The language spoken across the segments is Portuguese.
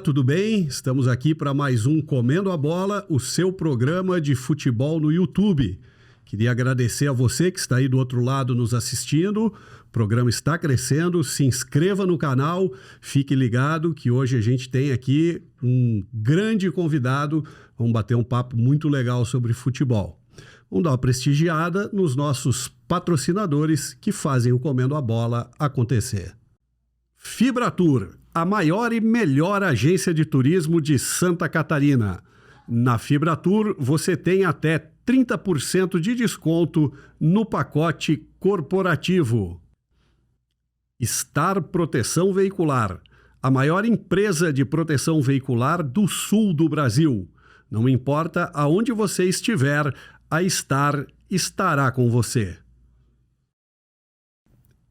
tudo bem? Estamos aqui para mais um Comendo a Bola, o seu programa de futebol no YouTube. Queria agradecer a você que está aí do outro lado nos assistindo. O programa está crescendo, se inscreva no canal, fique ligado que hoje a gente tem aqui um grande convidado. Vamos bater um papo muito legal sobre futebol. Vamos dar uma prestigiada nos nossos patrocinadores que fazem o Comendo a Bola acontecer. Fibratur, a maior e melhor agência de turismo de Santa Catarina. Na Fibratur, você tem até 30% de desconto no pacote corporativo. Star Proteção Veicular, a maior empresa de proteção veicular do sul do Brasil. Não importa aonde você estiver, a Star estará com você.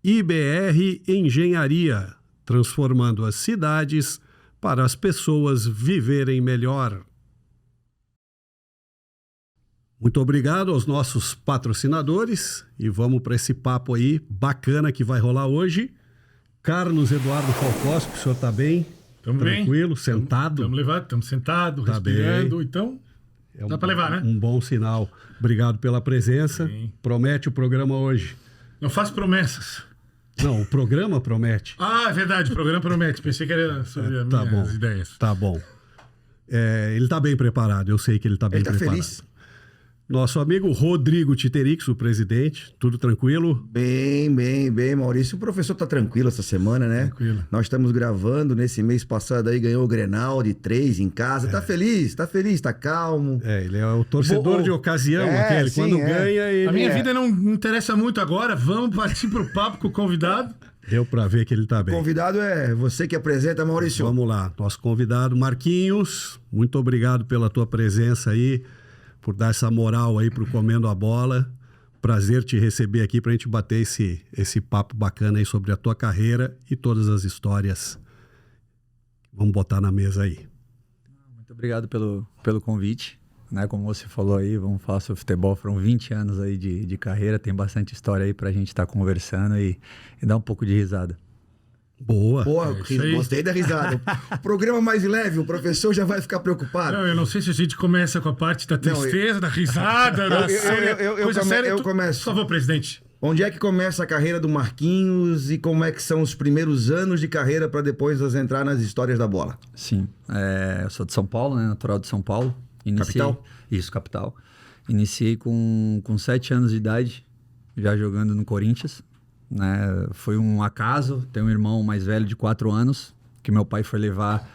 IBR Engenharia, transformando as cidades para as pessoas viverem melhor. Muito obrigado aos nossos patrocinadores e vamos para esse papo aí bacana que vai rolar hoje. Carlos Eduardo Falcosco, o senhor está bem? Estamos bem. Tranquilo, sentado? Estamos sentados, Tá respirando, bem. então Dá para levar, né? Um bom sinal. Obrigado pela presença. Sim. Promete o programa hoje. Não faço promessas. Não, o programa promete. Ah, é verdade, o programa promete. Pensei que era sobre as Tá minhas bom. ideias. Tá bom. Ele está bem preparado, eu sei que ele está bem Ele tá preparado. feliz. Nosso amigo Rodrigo Titerix, o presidente, tudo tranquilo? Bem, Maurício. O professor tá tranquilo essa semana, né? Tranquilo. Nós estamos gravando nesse mês passado aí, ganhou o Grenal de 3 em casa. Tá feliz, tá calmo. Ele é o torcedor Bom, de ocasião, é, aquele. sim, Quando é. ganha, ele... A minha vida não interessa muito agora. Vamos partir pro papo com o convidado. Deu pra ver que ele tá O bem. convidado é você que apresenta, Maurício. Vamos lá, nosso convidado Marquinhos, muito obrigado pela tua presença aí, por dar essa moral aí pro Comendo a Bola. Prazer te receber aqui pra gente bater esse papo bacana aí sobre a tua carreira e todas as histórias. Vamos botar na mesa aí. Muito obrigado pelo convite. Né, como você falou aí, vamos falar sobre futebol. Foram 20 anos aí de carreira, tem bastante história aí pra gente estar conversando e dar um pouco de risada. Boa. Porra, isso aí. gostei da risada. O programa mais leve, o professor já vai ficar preocupado. Não, eu não sei se a gente começa com a parte da tristeza, da risada, da coisa séria. eu começo. Por favor, presidente. Onde é que começa a carreira do Marquinhos e como é que são os primeiros anos de carreira para depois nós entrar nas histórias da bola? Sim, eu sou de São Paulo, né, natural de São Paulo. Capital? Isso, capital. Iniciei com 7 anos de idade, já jogando no Corinthians. Né? Foi um acaso, tenho um irmão mais velho de 4 anos, que meu pai foi levar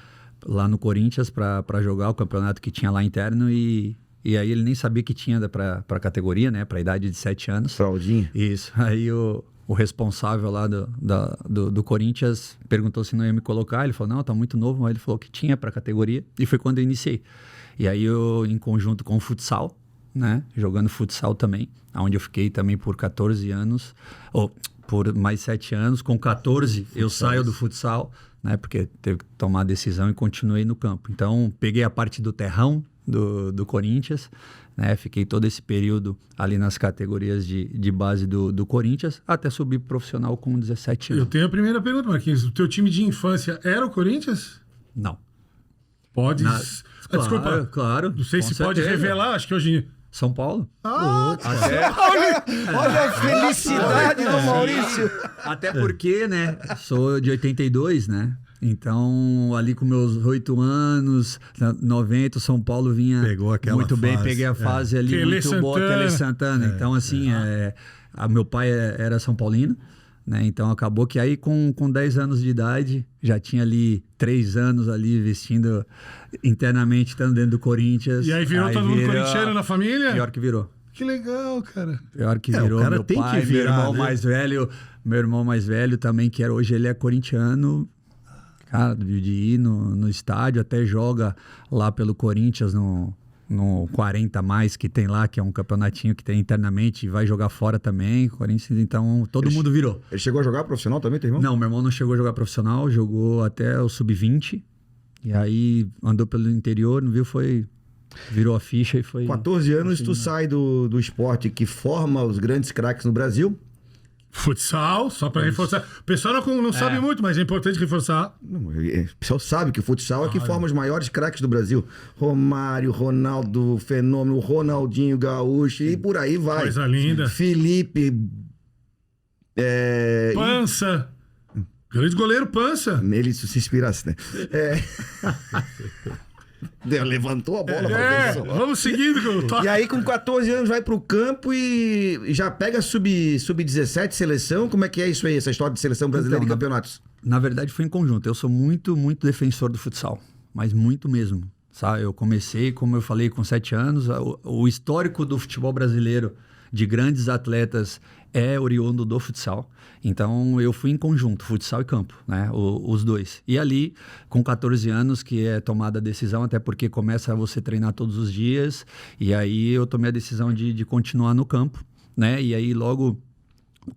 lá no Corinthians para jogar o campeonato que tinha lá interno e aí ele nem sabia que tinha para categoria, né? Para a idade de 7 anos. Fraldinha. Isso, aí o responsável lá do Corinthians perguntou se não ia me colocar, ele falou, não, tá muito novo, mas ele falou que tinha para categoria e foi quando eu iniciei. E aí eu, em conjunto com o futsal, né? Jogando futsal também, onde eu fiquei também por 14 anos, ou por mais 7 anos, com 14 eu saio do futsal, né? Porque teve que tomar a decisão e continuei no campo. Então, peguei a parte do terrão do Corinthians, né? Fiquei todo esse período ali nas categorias de base do Corinthians, até subir profissional com 17 anos. Eu tenho a primeira pergunta, Marquinhos. O teu time de infância era o Corinthians? Não. Pode. Desculpa. Claro. Não sei com se pode certeza. revelar, acho que hoje. São Paulo. Olha a felicidade do Maurício. Até porque, né, sou de 82, né? Então, ali com meus 8 anos, 90, o São Paulo vinha Pegou aquela muito bem. fase, Peguei a fase ali Tele muito boa, Santana. Tele Santana. Então, assim, meu pai era São Paulino, né? Então, acabou que aí com 10 anos de idade, já tinha ali 3 anos ali vestindo internamente, estando dentro do Corinthians. E aí virou todo mundo corintiano na família? Pior que virou. Que legal, cara. Pior que o virou, cara meu tem que pai, virar, meu irmão mais velho também, que era hoje ele é corintiano, cara, de ir no estádio, até joga lá pelo Corinthians no 40 mais que tem lá, que é um campeonatinho que tem internamente, e vai jogar fora também, Corinthians, então todo mundo virou. Ele chegou a jogar profissional também, teu irmão? Não, meu irmão não chegou a jogar profissional, jogou até o sub-20, e aí andou pelo interior, não viu, virou a ficha e foi... 14 anos, tu sai do esporte que forma os grandes craques no Brasil Futsal, só para reforçar. O pessoal não sabe muito, mas é importante reforçar. Não, o pessoal sabe que o futsal é que forma os maiores craques do Brasil. Romário, Ronaldo, Fenômeno, Ronaldinho Gaúcho e por aí vai. Coisa linda. Felipe. Pança. Grande goleiro Pança. Nele isso se inspirasse, né? Levantou a bola. Vamos seguindo. E aí com 14 anos vai pro campo e já pega sub-17 seleção. Como é que é isso aí, essa história de seleção brasileira e campeonatos? Na verdade foi em conjunto. Eu sou muito, muito defensor do futsal, mas muito mesmo. Sabe? Eu comecei, como eu falei, com 7 anos. O histórico do futebol brasileiro de grandes atletas é oriundo do futsal. Então, eu fui em conjunto, futsal e campo, né? Os dois. E ali, com 14 anos, que é tomada a decisão, até porque começa a você treinar todos os dias. E aí, eu tomei a decisão de continuar no campo, né? E aí, logo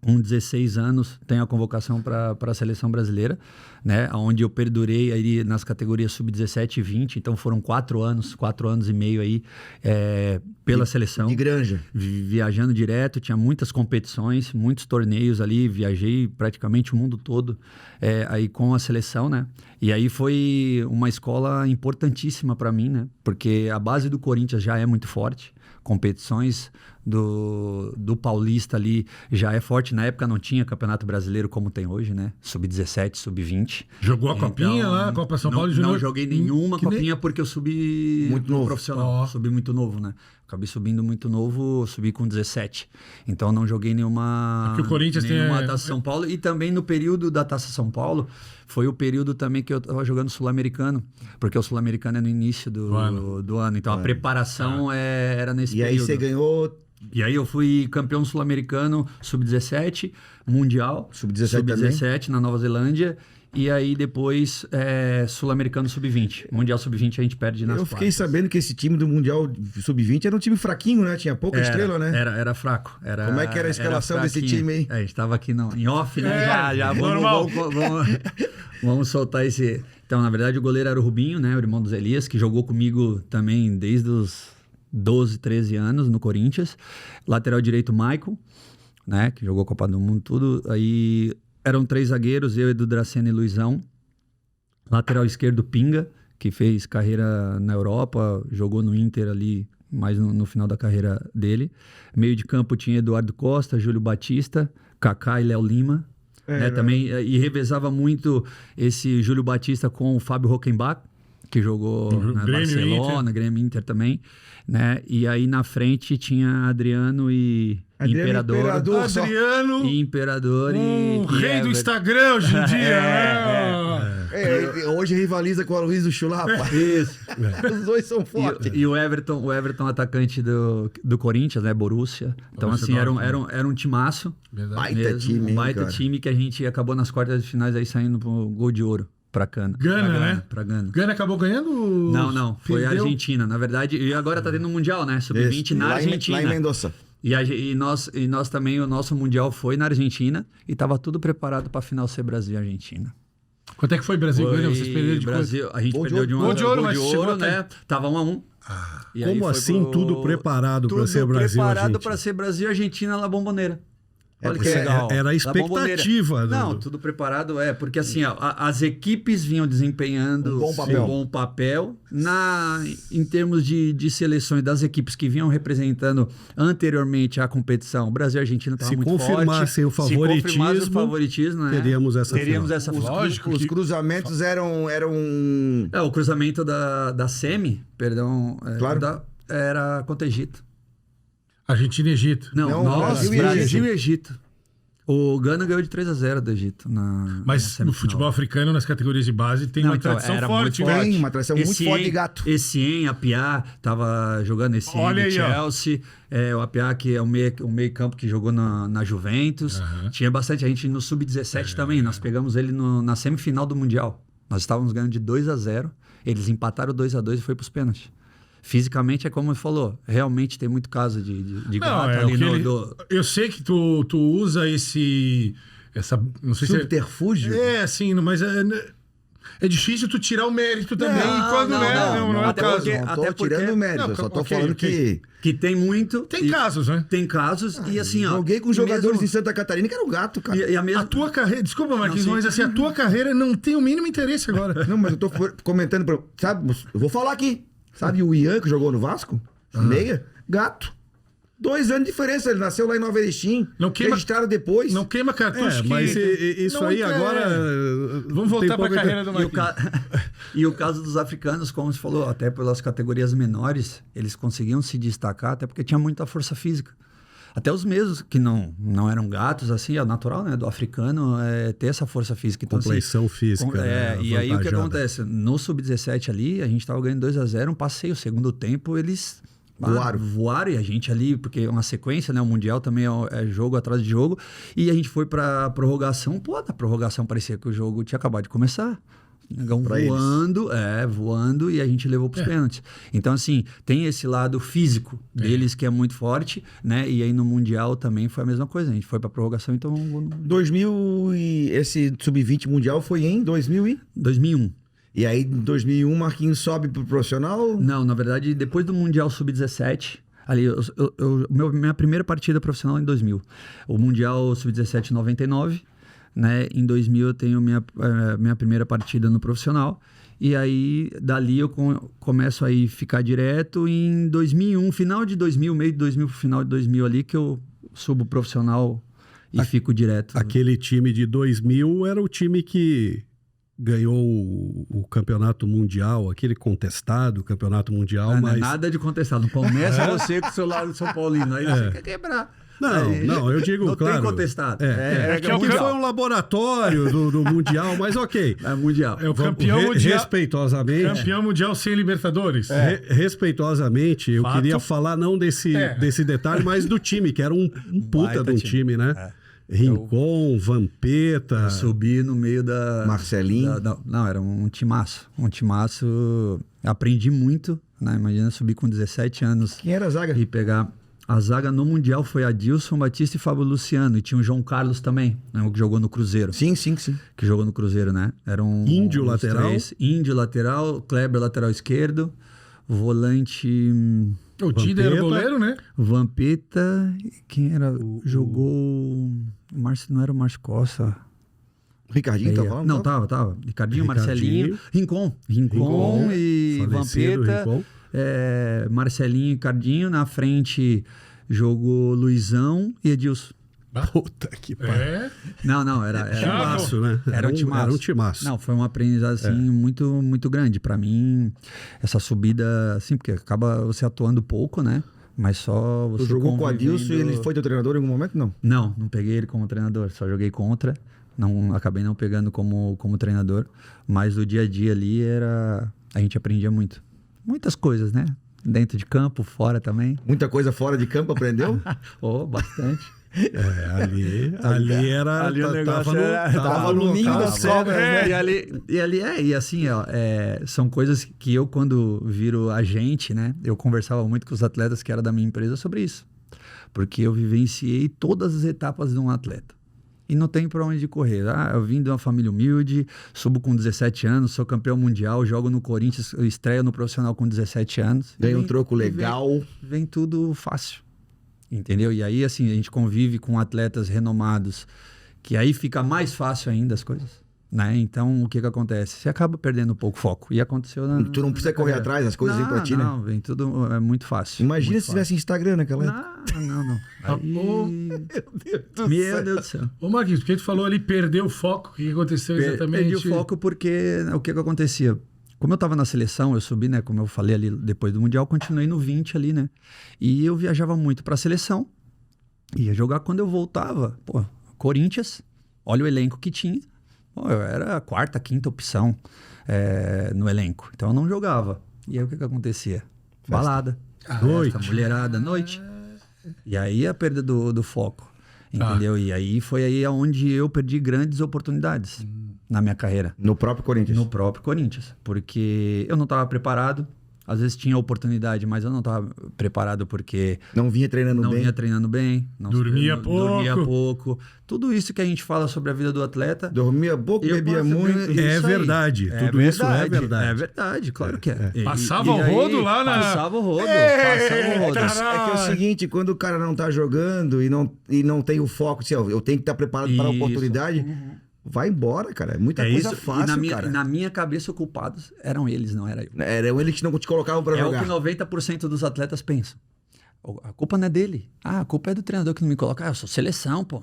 com 16 anos, tenho a convocação para a seleção brasileira, né? Onde eu perdurei aí nas categorias sub-17 e 20. Então, foram 4 anos e meio aí pela seleção. De Granja. Viajando direto, tinha muitas competições, muitos torneios ali, viajei praticamente o mundo todo aí com a seleção, né? E aí foi uma escola importantíssima para mim, né? Porque a base do Corinthians já é muito forte, competições do Paulista ali já é forte. Na época não tinha Campeonato Brasileiro como tem hoje, né? Sub-17, sub-20. Jogou a copinha lá, a Copa São Paulo Júnior? Não joguei nenhuma copinha porque eu subi muito novo. Profissional. Subi muito novo, né? Acabei subindo muito novo, subi com 17. Então não joguei nenhuma o Corinthians nenhuma Taça São Paulo. E também no período da Taça São Paulo, foi o período também que eu estava jogando Sul-Americano, porque o Sul-Americano é no início do ano. Então a preparação era nesse período. E aí você ganhou... E aí eu fui campeão sul-americano sub-17, mundial, sub-17 na Nova Zelândia, e aí depois sul-americano sub-20. Mundial sub-20 a gente perde nas quartas. Eu fiquei sabendo que esse time do Mundial sub-20 era um time fraquinho, né? Tinha pouca estrela, né? Era fraco. Como é que era a escalação desse time aí? A gente tava aqui em off, né? Já vamos soltar esse... Então, na verdade, o goleiro era o Rubinho, né? O irmão do Zé Elias, que jogou comigo também desde os 12, 13 anos no Corinthians. Lateral direito, Michael, né? Que jogou Copa do Mundo, tudo. Aí eram 3 zagueiros, eu, Edu Dracena e Luizão. Lateral esquerdo, Pinga, que fez carreira na Europa, jogou no Inter ali, mais no final da carreira dele. Meio de campo tinha Eduardo Costa, Júlio Batista, Kaká e Léo Lima. Né? Também, e revezava muito esse Júlio Batista com o Fábio Rockenbach, que jogou na Barcelona, Grêmio, Inter também, né? E aí na frente tinha Adriano e Imperador. Adriano. E Imperador e rei do Instagram hoje em dia, hoje rivaliza com o Aloysio Chulapa. Isso. Os dois são fortes. E o Everton atacante do Corinthians, né? Borussia. Então, assim, era um timaço. Baita time que a gente acabou nas quartas de finais aí saindo pro gol de ouro. Pra Gana, né? Pra Gana. Gana acabou ganhando? Não. Foi a Argentina. Na verdade, e agora tá tendo um Mundial, né? Sub-20 na Argentina. Lá em Mendoza. E nós também, o nosso Mundial foi na Argentina e tava tudo preparado pra final ser Brasil e Argentina. Quanto é que foi Brasil? Vocês perderam de Brasil, a gente perdeu de gol de ouro, mas chegou, né? Tava 1-1. Como assim tudo preparado para ser Brasil e Argentina? Tudo preparado para ser Brasil e Argentina na Bomboneira. Olha que legal. Era a expectativa. Não, tudo preparado, porque assim, as equipes vinham desempenhando um bom papel em termos de seleções das equipes que vinham representando anteriormente a competição. O Brasil e a Argentina estavam muito fortes. Se confirmasse o favoritismo, né? Teríamos essa final. Lógico, os cruzamentos eram... o cruzamento da Semi, perdão, claro. era contra o Egito. Argentina e Egito. Não, Brasil e Egito. O Gana ganhou de 3-0 do Egito. Mas no futebol africano, nas categorias de base, tem uma tradição forte. Tem uma tradição muito forte de gato. Essien, Apiá, tava jogando Essien no Chelsea. O Apiá, que é o meio campo que jogou na Juventus. Tinha bastante. A gente no Sub-17 também. Nós pegamos ele na semifinal do Mundial. Nós estávamos ganhando de 2-0. Eles empataram 2-2 e foi pros pênaltis. Fisicamente é como ele falou, realmente tem muito caso de gato ali Eu sei que tu usa essa não sei subterfúgio? Assim, mas É difícil tu tirar o mérito também. Não, quando não, né? não, Não é o até caso. porque- Não tô até porque- tirando o mérito, Não, eu só tô ok, falando ok. Que tem muito. Tem casos, né? Tem casos. E assim, ó. Joguei com e jogadores mesmo- em Santa Catarina que era o gato, cara. E a mesma. A tua carreira, desculpa, Marquinhos, Não, mas sim. assim, a tua carreira não tem o mínimo interesse agora. Não, mas eu tô comentando pra... Sabe, eu vou falar aqui. Sabe o Ian que jogou no Vasco? Meia? Gato. 2 anos de diferença. Ele nasceu lá em Nova Erechim. Não queima- Registraram depois. Não queima cartucho que... Mas isso Não aí inter- agora... Vamos voltar pra carreira do E o, Marquinhos. e o caso dos africanos, como você falou, até pelas categorias menores, eles conseguiam se destacar, até porque tinha muita força física. Até os mesmos que não eram gatos, assim, é natural, né? Do africano ter essa força física. Então, Complexão assim, física, né, E aí o que avantajada. acontece? No Sub-17 ali, a gente tava ganhando 2-0, um passeio. Segundo tempo, eles... voaram e a gente ali, porque é uma sequência, né? O Mundial também é jogo atrás de jogo. E a gente foi pra prorrogação. Pô, na prorrogação parecia que o jogo tinha acabado de começar. Negão Pra voando, e a gente levou pros pênaltis. Então, assim, tem esse lado físico deles que é muito forte, né? E aí no Mundial também foi a mesma coisa. A gente foi pra prorrogação, então... 2000 e... Esse Sub-20 Mundial foi em 2000 e... 2001. E aí, em 2001, Marquinhos sobe pro profissional? Não, na verdade, depois do Mundial Sub-17... Ali, minha primeira partida profissional em 2000. O Mundial Sub-17 em 99... Né? Em 2000 eu tenho minha primeira partida no profissional. E aí, dali eu começo a ficar direto. Em 2001, final de 2000, meio de 2000 pro final de 2000 ali, que eu subo profissional e fico direto. Aquele time de 2000 era o time que ganhou o campeonato mundial, aquele contestado campeonato mundial, Não, mas... não é nada de contestado. Não começa você com o seu lado do São Paulino. Aí você quer quebrar. Não, eu digo, não claro... tem contestado. Aqui foi um laboratório do Mundial, mas ok. É mundial. É o campeão mundial. Respeitosamente... Campeão mundial sem Libertadores. Respeitosamente, eu Fato. queria falar não desse detalhe, mas do time, que era um puta Baita de um time, né? Rincon, Vampeta... Eu subi no meio da... Marcelinho. Não, era um timaço. Um timaço... Aprendi muito, né? Imagina subir com 17 anos Quem era a zaga? e pegar... A zaga no Mundial foi Adilson Batista e Fábio Luciano. E tinha o João Carlos também, né, que jogou no Cruzeiro. Sim. Que jogou no Cruzeiro, né? Era Índio lateral. Índio lateral, Kleber lateral esquerdo, volante... O Dida era Vampeta. o goleiro, né? Vampeta... Quem era? Jogou... Não era o Márcio Costa... O Ricardinho tá falando? Não, tava. Ricardinho, Marcelinho, Rincon e falecido Vampeta, Rincon. Marcelinho e Ricardinho. Na frente jogou Luizão e Edilson. Puta que pariu. É. Não, era Timaço, né? Era um timaço. Era um timaço. Não, foi um aprendizado assim muito, muito grande. Pra mim, essa subida, assim, porque acaba você atuando pouco, né? Mas só você Tu jogou com o Adilson e convivendo- ele foi teu treinador em algum momento? Não. Não peguei ele como treinador, só joguei contra. Acabei não pegando como treinador. Mas o dia a dia ali a gente aprendia muito. Muitas coisas, né? Dentro de campo, fora também. Muita coisa fora de campo, aprendeu? Bastante. Ali era... Ali o negócio tava no ninho tava das cobras, né? E assim, são coisas que eu, quando viro agente, né? Eu conversava muito com os atletas que eram da minha empresa sobre isso. Porque eu vivenciei todas as etapas de um atleta. E não tem pra onde correr. Eu vim de uma família humilde, subo com 17 anos, sou campeão mundial, jogo no Corinthians, estreio no profissional com 17 anos. Ganha um troco legal. Vem tudo fácil. Entendeu? E aí, assim, a gente convive com atletas renomados, que aí fica mais fácil ainda as coisas. Né? Então, o que acontece? Você acaba perdendo um pouco o foco. E aconteceu Tu não precisa correr atrás, as coisas vêm pra ti, né? Não, vem tudo, é muito fácil. Imagina muito se tivesse Instagram naquela época. fácil. Não. Ô, Meu Deus do céu. Ô, Marquinhos, porque tu falou ali, perdeu o foco. O que aconteceu exatamente? Perdi o foco porque o que acontecia? Como eu tava na seleção, eu subi, né? Como eu falei ali depois do Mundial, continuei no 20 ali, né? E eu viajava muito pra seleção. Ia jogar quando eu voltava. Pô, Corinthians, olha o elenco que tinha. Pô, eu era a quarta, quinta opção no elenco. Então eu não jogava. E aí o que acontecia? Balada. Noite. Festa, mulherada, noite. E aí a perda do foco. Entendeu? E aí foi aí onde eu perdi grandes oportunidades na minha carreira. No próprio Corinthians. No próprio Corinthians. Porque eu não estava preparado. Às vezes tinha oportunidade, mas eu não estava preparado porque Não vinha treinando não bem. vinha treinando bem. Dormia pouco. Tudo isso que a gente fala sobre a vida do atleta. Dormia pouco, Eu bebia posso muito. ver- É Isso aí. verdade. Tudo isso é verdade. É verdade, claro que é. Passava o rodo lá na- Passava o rodo. É que é o seguinte, quando o cara não tá jogando e não tem o foco, assim, ó, eu tenho que estar preparado para a Isso. oportunidade, vai embora, cara. É muita coisa E fácil, cara. na minha cabeça, os culpados eram eles, não era eu. Era eles que não te colocavam para É jogar. o que 90% dos atletas pensam. A culpa não é dele. A culpa é do treinador que não me coloca. Eu sou seleção, pô.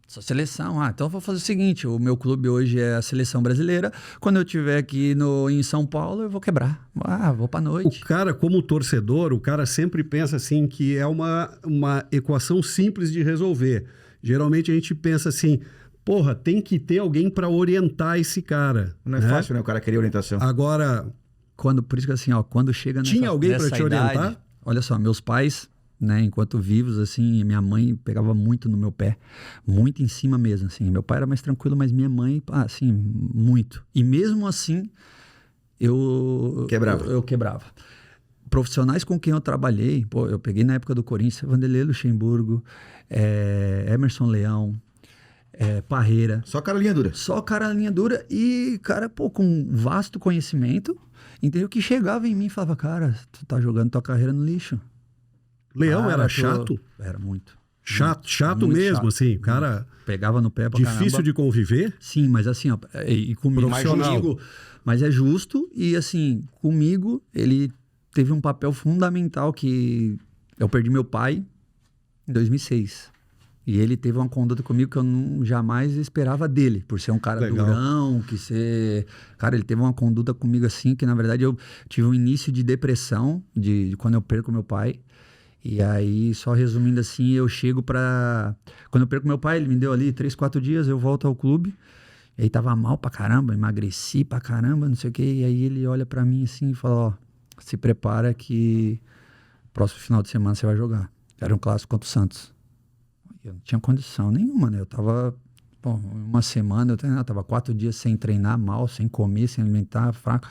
Sou seleção. Então eu vou fazer o seguinte, o meu clube hoje é a seleção brasileira. Quando eu estiver aqui em São Paulo, eu vou quebrar. Vou pra noite. O cara, como torcedor, o cara sempre pensa assim que é uma equação simples de resolver. Geralmente a gente pensa assim, porra, tem que ter alguém para orientar esse cara. Não é fácil, né? O cara querer orientação. Agora, Por isso que assim, quando chega nessa Tinha alguém pra nessa te idade, orientar? Olha só, meus pais, né, enquanto vivos, assim, minha mãe pegava muito no meu pé, muito em cima mesmo, assim. Meu pai era mais tranquilo, mas minha mãe, assim, muito. E mesmo assim, eu quebrava. Profissionais com quem eu trabalhei, eu peguei na época do Corinthians, Vanderlei Luxemburgo, Emerson Leão, Parreira. Só cara linha dura. Só cara linha dura e, cara, com vasto conhecimento, entendeu? Que chegava em mim e falava, cara, tu tá jogando tua carreira no lixo. Leão Cara, era chato? Era muito. Chato muito mesmo, chato. assim. O cara Pegava no pé pra difícil caramba. de conviver. Sim, mas assim, e comigo... Profissional. Mas é justo e, assim, comigo, ele teve um papel fundamental que eu perdi meu pai em 2006. E ele teve uma conduta comigo que eu jamais esperava dele, por ser um cara Legal. durão, Cara, ele teve uma conduta comigo assim, que na verdade eu tive um início de depressão de quando eu perco meu pai. E aí, só resumindo assim, eu chego pra... Quando eu perco meu pai, ele me deu ali 3, 4 dias, eu volto ao clube. E aí tava mal pra caramba, emagreci pra caramba, não sei o quê. E aí ele olha pra mim assim e fala, se prepara que próximo final de semana você vai jogar. Era um clássico contra o Santos. Eu não tinha condição nenhuma, né? Eu tava, uma semana, eu tava 4 dias sem treinar, mal, sem comer, sem alimentar, fraco.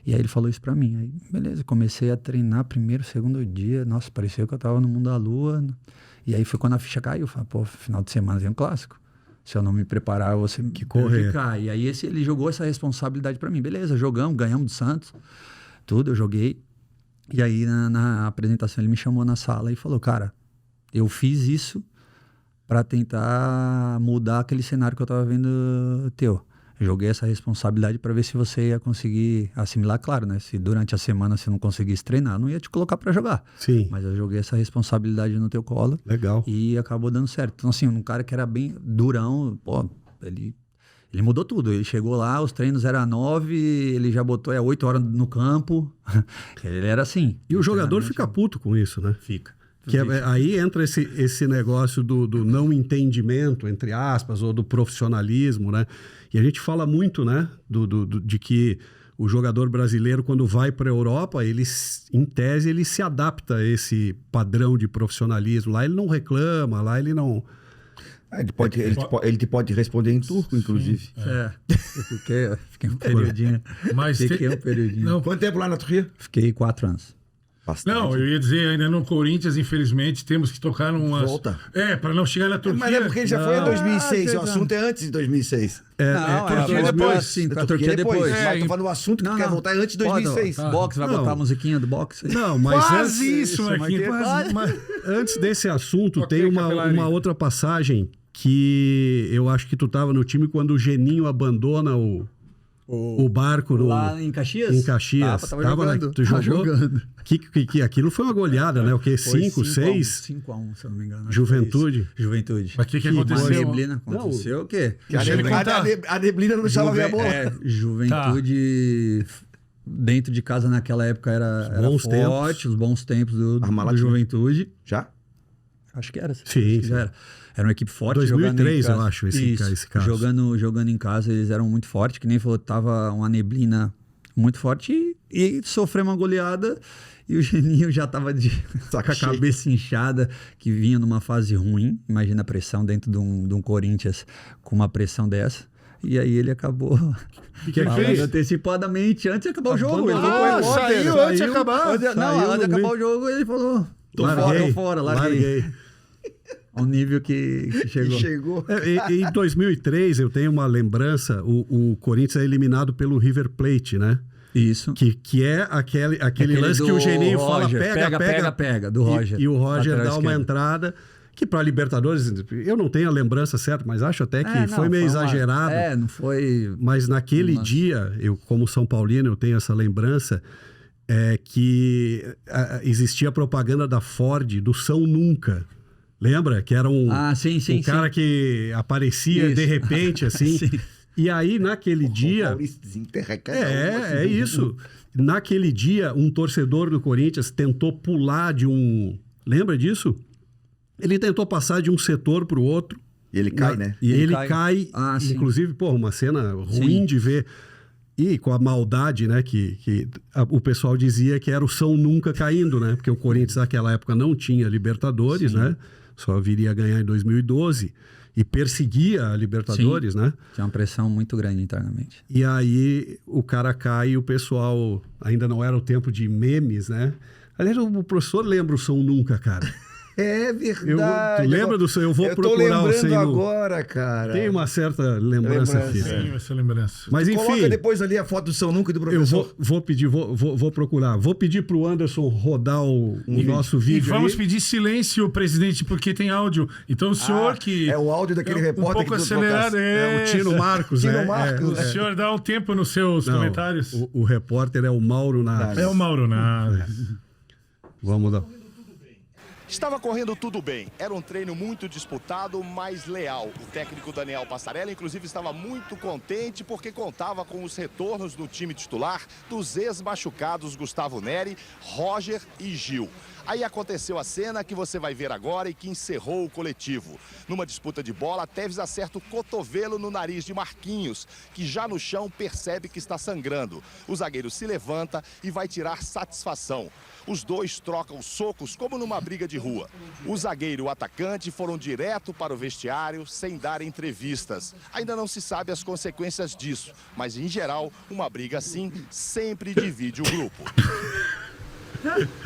E aí ele falou isso pra mim. Aí, beleza, comecei a treinar primeiro, segundo dia. Nossa, parecia que eu tava no mundo da lua. E aí foi quando a ficha caiu. Eu falei, final de semana vem um clássico. Se eu não me preparar, eu vou ser que correr. E aí ele jogou essa responsabilidade pra mim. Beleza, jogamos, ganhamos do Santos, tudo, eu joguei. E aí na apresentação ele me chamou na sala e falou, cara, eu fiz isso para tentar mudar aquele cenário que eu tava vendo teu. Eu joguei essa responsabilidade para ver se você ia conseguir assimilar, claro, né? Se durante a semana você não conseguisse treinar, não ia te colocar para jogar. Sim. Mas eu joguei essa responsabilidade no teu colo. Legal. E acabou dando certo. Então, assim, um cara que era bem durão, ele mudou tudo. Ele chegou lá, os treinos eram 9, ele já botou 8 horas no campo. Ele era assim. E o jogador fica puto com isso, né? Fica. Que aí entra esse negócio do não entendimento, entre aspas, ou do profissionalismo, né? E a gente fala muito, né? De que o jogador brasileiro, quando vai para a Europa, ele, em tese, ele se adapta a esse padrão de profissionalismo. Lá ele não reclama, lá ele não... Ele te pode responder em turco, inclusive. Fiquei um periodinho. Fiquei um periodinho. Não, Quanto tempo lá na Turquia? Fiquei 4 anos. Bastante. Não, eu ia dizer, ainda no Corinthians, infelizmente, temos que tocar numa... Volta. Para não chegar na Turquia. Mas é porque ele já foi em 2006. O exato. assunto é antes de 2006. Turquia depois. Sim, Da pra Turquia depois. Mas tô falando do assunto que tu quer voltar antes de 2006. Boxe, vai Não. botar a musiquinha do boxe? Não, mas Quase isso, Marquinhos. mas antes desse assunto, Ok, tem Capelari. uma outra passagem que eu acho que tu estava no time quando o Geninho abandona o barco Lá em Caxias? em Caxias. Tava jogando. Tu Tava jogou? jogando. Que aquilo foi uma goleada, né? O quê? 5, 6? 5-1, se eu não me engano. Juventude. Juventude. Mas o que Uma aconteceu? neblina. Aconteceu o quê? A neblina não deixava ver a bola. Juventude... Dentro de casa naquela época era bons forte, os bons tempos do Juventude. Já? Acho que era. Sim, Acho que sim. já era. Era uma equipe forte. 2003, jogando em casa. eu acho, esse caso. Jogando em casa, eles eram muito fortes. Que nem falou, tava uma neblina muito forte. E sofreu uma goleada. E o Geninho já tava com a cabeça inchada, que vinha numa fase ruim. Imagina a pressão dentro de um Corinthians com uma pressão dessa. E aí ele acabou falando antecipadamente antes de acabar o jogo. Ele Saiu antes de acabar. Antes de acabar o jogo, ele falou: tô fora, larguei. Ao nível que chegou. Em 2003, eu tenho uma lembrança, o Corinthians é eliminado pelo River Plate, né? Isso. Que é aquele lance que o Geninho fala, pega, do Roger. E o Roger dá uma entrada, que para Libertadores, eu não tenho a lembrança certa, mas acho até que foi meio exagerado. Não foi... Mas naquele dia, eu como São Paulino, eu tenho essa lembrança, que existia a propaganda da Ford, do São Nunca. Lembra? Que era um cara que aparecia de repente, assim... Sim. E aí, naquele dia... É isso. Naquele dia, um torcedor do Corinthians tentou pular de um... Lembra disso? Ele tentou passar de um setor para o outro. E ele cai, né? E ele cai. Inclusive, uma cena ruim de ver. E com a maldade, né? Que o pessoal dizia que era o São Nunca caindo, né? Porque o Corinthians, naquela época, não tinha Libertadores, né? Só viria a ganhar em 2012. E perseguia a Libertadores, né? Tinha uma pressão muito grande internamente. E aí o cara cai e o pessoal... Ainda não era o tempo de memes, né? Aliás, o professor lembra o São Nunca, cara. É verdade. Tu lembra do São? Eu vou procurar o São Nunca. Agora, cara. Tem uma certa lembrança aqui. Sim, essa lembrança. Mas enfim... Coloca depois ali a foto do São Nunca e do professor. Eu vou pedir, vou procurar. Vou pedir pro Anderson rodar o nosso vídeo. E vamos aí. pedir silêncio, presidente, porque tem áudio. Então o senhor que... É o áudio daquele repórter um pouco que acelerado. É o Tino Marcos, Tino Marcos. O senhor dá um tempo nos seus comentários. O repórter é o Mauro Naves. É o Mauro Naves. Vamos dar. Estava correndo tudo bem, era um treino muito disputado, mas leal. O técnico Daniel Passarella, inclusive, estava muito contente porque contava com os retornos do time titular dos ex-machucados Gustavo Neri, Roger e Gil. Aí aconteceu a cena que você vai ver agora e que encerrou o coletivo. Numa disputa de bola, Tevez acerta o cotovelo no nariz de Marquinhos, que já no chão percebe que está sangrando. O zagueiro se levanta e vai tirar satisfação. Os dois trocam socos como numa briga de rua. O zagueiro e o atacante foram direto para o vestiário sem dar entrevistas. Ainda não se sabe as consequências disso, mas em geral, uma briga assim sempre divide o grupo.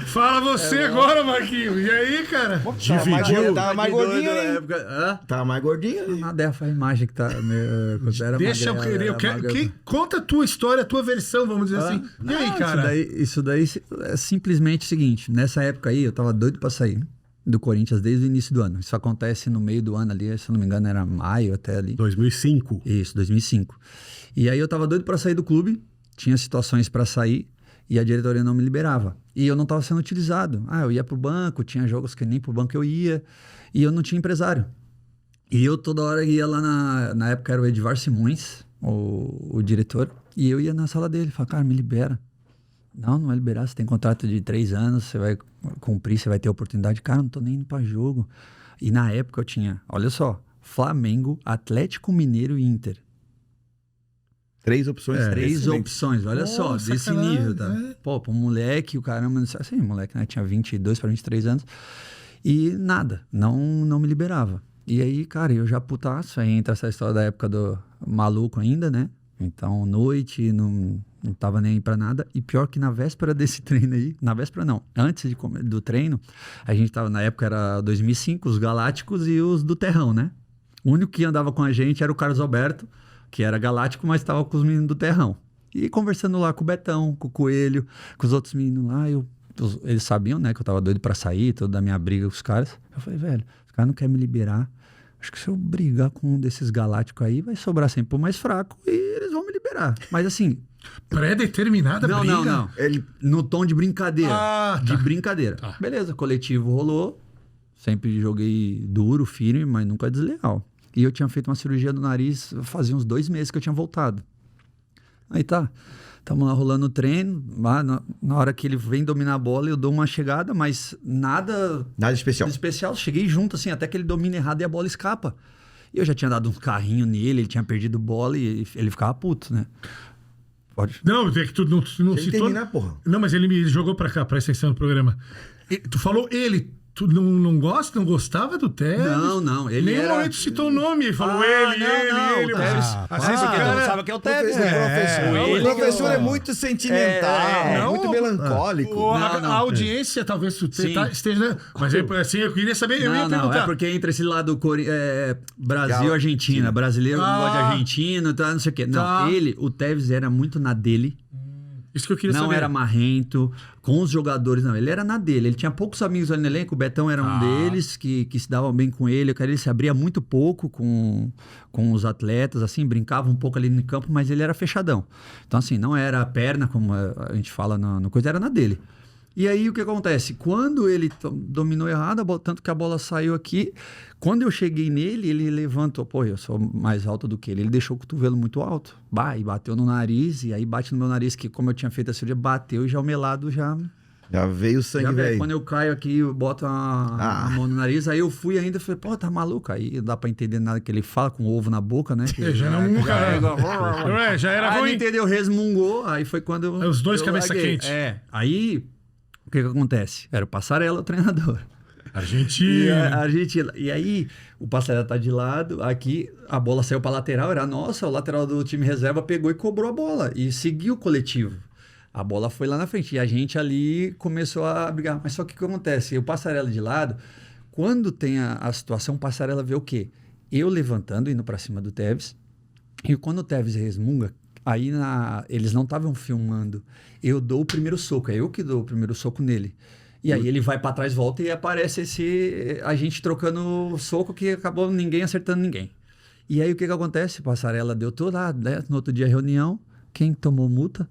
Fala você agora, Marquinhos. E aí, cara? Dividiu. Tava mais gordinho, na hein? época. Tava mais gordinho. Nada, foi a imagem que tá... Deixa eu querer. Conta a tua história, a tua versão, vamos dizer assim. E aí, cara? Isso daí é simplesmente o seguinte. Nessa época aí, eu tava doido pra sair do Corinthians desde o início do ano. Isso acontece no meio do ano ali, se eu não me engano, era maio até ali. 2005. Isso, 2005. E aí eu tava doido pra sair do clube, tinha situações pra sair e a diretoria não me liberava. E eu não tava sendo utilizado. Eu ia pro banco, tinha jogos que nem pro banco eu ia, e eu não tinha empresário. E eu toda hora ia lá na época era o Edvar Simões, o diretor, e eu ia na sala dele, falava, cara, me libera. Não vai liberar, você tem contrato de 3 anos, você vai cumprir, você vai ter oportunidade. Cara, não tô nem indo pra jogo. E na época eu tinha, olha só, Flamengo, Atlético Mineiro e Inter. 3 opções. 3 opções, olha só, desse nível, tá? Pô, pra um moleque, o caramba, assim, moleque, né? Tinha 22 para 23 anos. E nada, não me liberava. E aí, cara, eu já putaço, aí entra essa história da época do maluco ainda, né? Então, noite, não tava nem aí pra nada. E pior que na véspera desse treino aí, na véspera não, antes do treino, a gente tava, na época era 2005, os Galácticos e os do Terrão, né? O único que andava com a gente era o Carlos Alberto, que era galáctico, mas estava com os meninos do Terrão. E conversando lá com o Betão, com o Coelho, com os outros meninos lá, eles sabiam, né, que eu tava doido pra sair, toda da minha briga com os caras. Eu falei, velho, os caras não querem me liberar. Acho que se eu brigar com um desses galácticos aí, vai sobrar sempre o mais fraco e eles vão me liberar. Mas assim... Pré-determinada briga? Não. No tom de brincadeira. Tá. De brincadeira. Tá. Beleza, coletivo rolou. Sempre joguei duro, firme, mas nunca desleal. E eu tinha feito uma cirurgia do nariz, fazia uns 2 meses que eu tinha voltado. Aí tá, estamos lá rolando o treino, lá na hora que ele vem dominar a bola, eu dou uma chegada, mas nada especial. Cheguei junto, assim, até que ele domina errado e a bola escapa. E eu já tinha dado um carrinho nele, ele tinha perdido bola e ele ficava puto, né? Pode. Não, é que tu não citou... terminar, porra. Não, mas ele me jogou pra cá, pra extensão do programa. Tu falou ele Tu não gosta, não gostava do Tevez? Não. Ele nenhum momento citou o nome. Ele falou ele. O Tevez. Assim, porque tu não sabe que é o Tevez. O professor é muito sentimental, muito melancólico. A audiência talvez esteja... Mas assim, eu queria saber, eu ia perguntar. É porque entre esse lado Brasil e Argentina. Brasileiro não gosta de argentino, não sei o quê. Não, o Tevez era muito na dele. Isso que eu queria saber. Não era marrento com os jogadores, não. Ele era na dele. Ele tinha poucos amigos ali no elenco. O Betão era um deles que se davam bem com ele. Ele se abria muito pouco com os atletas, assim, brincava um pouco ali no campo, mas ele era fechadão. Então, assim, não era a perna, como a gente fala no coisa, era na dele. E aí, o que acontece? Quando ele dominou errado, tanto que a bola saiu aqui, quando eu cheguei nele, ele levantou. Pô, eu sou mais alto do que ele. Ele deixou o cotovelo muito alto. E bateu no nariz, e aí bate no meu nariz, que como eu tinha feito a cirurgia, bateu e já o melado já veio o sangue, velho. Quando eu caio aqui, eu boto a mão no nariz, aí eu fui ainda, falei, pô, tá maluco? Aí não dá pra entender nada que ele fala, com ovo na boca, né? Já era ruim. Aí não entendeu, resmungou, aí foi quando eu... Os dois cabeça quente. Aí... O que acontece? Era o Passarella o treinador. Argentina. E aí, o Passarella tá de lado, aqui, a bola saiu pra lateral, era nossa, o lateral do time reserva pegou e cobrou a bola. E seguiu o coletivo. A bola foi lá na frente. E a gente ali começou a brigar. Mas só que o que acontece? O Passarella de lado, quando tem a situação, o Passarella vê o quê? Eu levantando, indo pra cima do Tevez. E quando o Tevez resmunga, aí eles não estavam filmando. Eu dou o primeiro soco. É eu que dou o primeiro soco nele. E aí ele vai para trás, volta e aparece a gente trocando soco que acabou ninguém acertando ninguém. E aí o que acontece? Passarella deu tudo lá, né? No outro dia reunião. Quem tomou multa?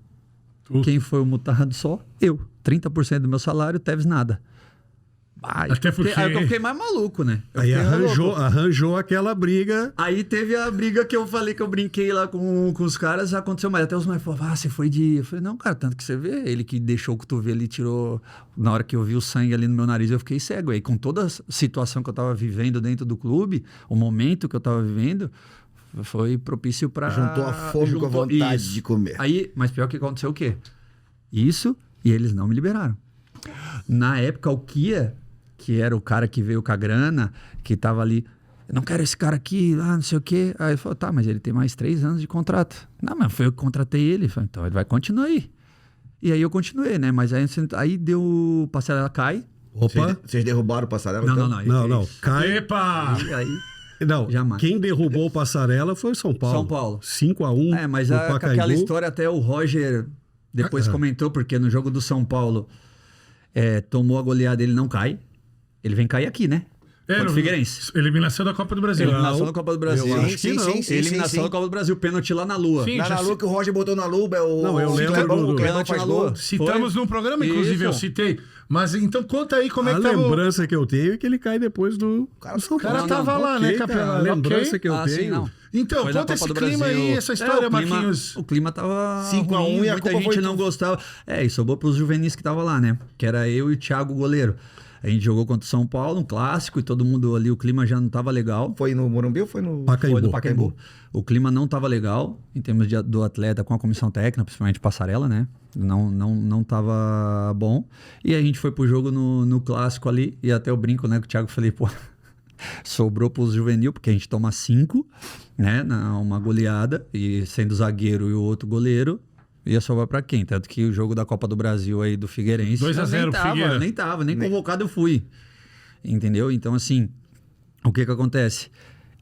Quem foi o multado só? Eu. 30% do meu salário, Tevez nada. Até porque... Aí eu fiquei mais maluco, né? Aí arranjou aquela briga. Aí teve a briga que eu falei que eu brinquei lá com os caras, aconteceu mais. Até os mais falaram, você foi de... Eu falei, não, cara, tanto que você vê, ele que deixou o cotovelo e tirou... Na hora que eu vi o sangue ali no meu nariz, eu fiquei cego. Aí com toda a situação que eu tava vivendo dentro do clube, o momento que eu tava vivendo, foi propício pra... Juntou a fome com a vontade de comer. Aí, mas pior que aconteceu o quê? Isso, e eles não me liberaram. Na época, o Kia... que era o cara que veio com a grana, que tava ali, não quero esse cara aqui, não sei o quê. Aí ele falou, tá, mas ele tem mais 3 anos de contrato. Não, mas foi eu que contratei ele. Falei, então ele vai continuar aí. E aí eu continuei, né? Mas aí deu o Passarella cai. Opa! Vocês derrubaram o Passarella? Não. Cai. Epa! Aí não, jamais. Quem derrubou o Passarella foi o São Paulo. São Paulo. 5-1. Mas aquela história até o Roger depois comentou, porque no jogo do São Paulo tomou a goleada, ele não cai. Ele vem cair aqui, né? Contra o Figueirense. Eliminação da Copa do Brasil. Eliminação da Copa do Brasil. Eu acho que não. Eliminação da Copa do Brasil. Pênalti lá na Lua. Sim, na Lua que o Roger botou na Lua. Não, eu lembro o Clebão faz gol. Citamos num programa, inclusive, eu citei. Mas então conta aí como é que tava... A lembrança que eu tenho é que ele cai depois do São Paulo. O cara tava lá, né, Capelão? A lembrança que eu tenho... Sim, não. Então, foi conta esse clima aí, essa história, Marquinhos. O clima tava 5-1 e a muita Copa gente não gostava. E sobrou pros juvenis que tava lá, né? Que era eu e o Thiago, goleiro. A gente jogou contra o São Paulo, um clássico, e todo mundo ali, o clima já não estava legal. Foi no Morumbi ou foi no... Pacaembu. Foi no Pacaembu. O clima não estava legal, em termos do atleta com a comissão técnica, principalmente Passarella, né? Não estava bom. E a gente foi pro jogo no clássico ali, e até eu brinco, né, com o Thiago, falei, pô, sobrou pros juvenil, porque a gente toma 5, né, uma goleada, e sendo zagueiro e o outro goleiro, ia sobrar pra quem? Tanto que o jogo da Copa do Brasil aí do Figueirense... 2-0 Figueira. Nem convocado eu fui. Entendeu? Então, assim, o que acontece?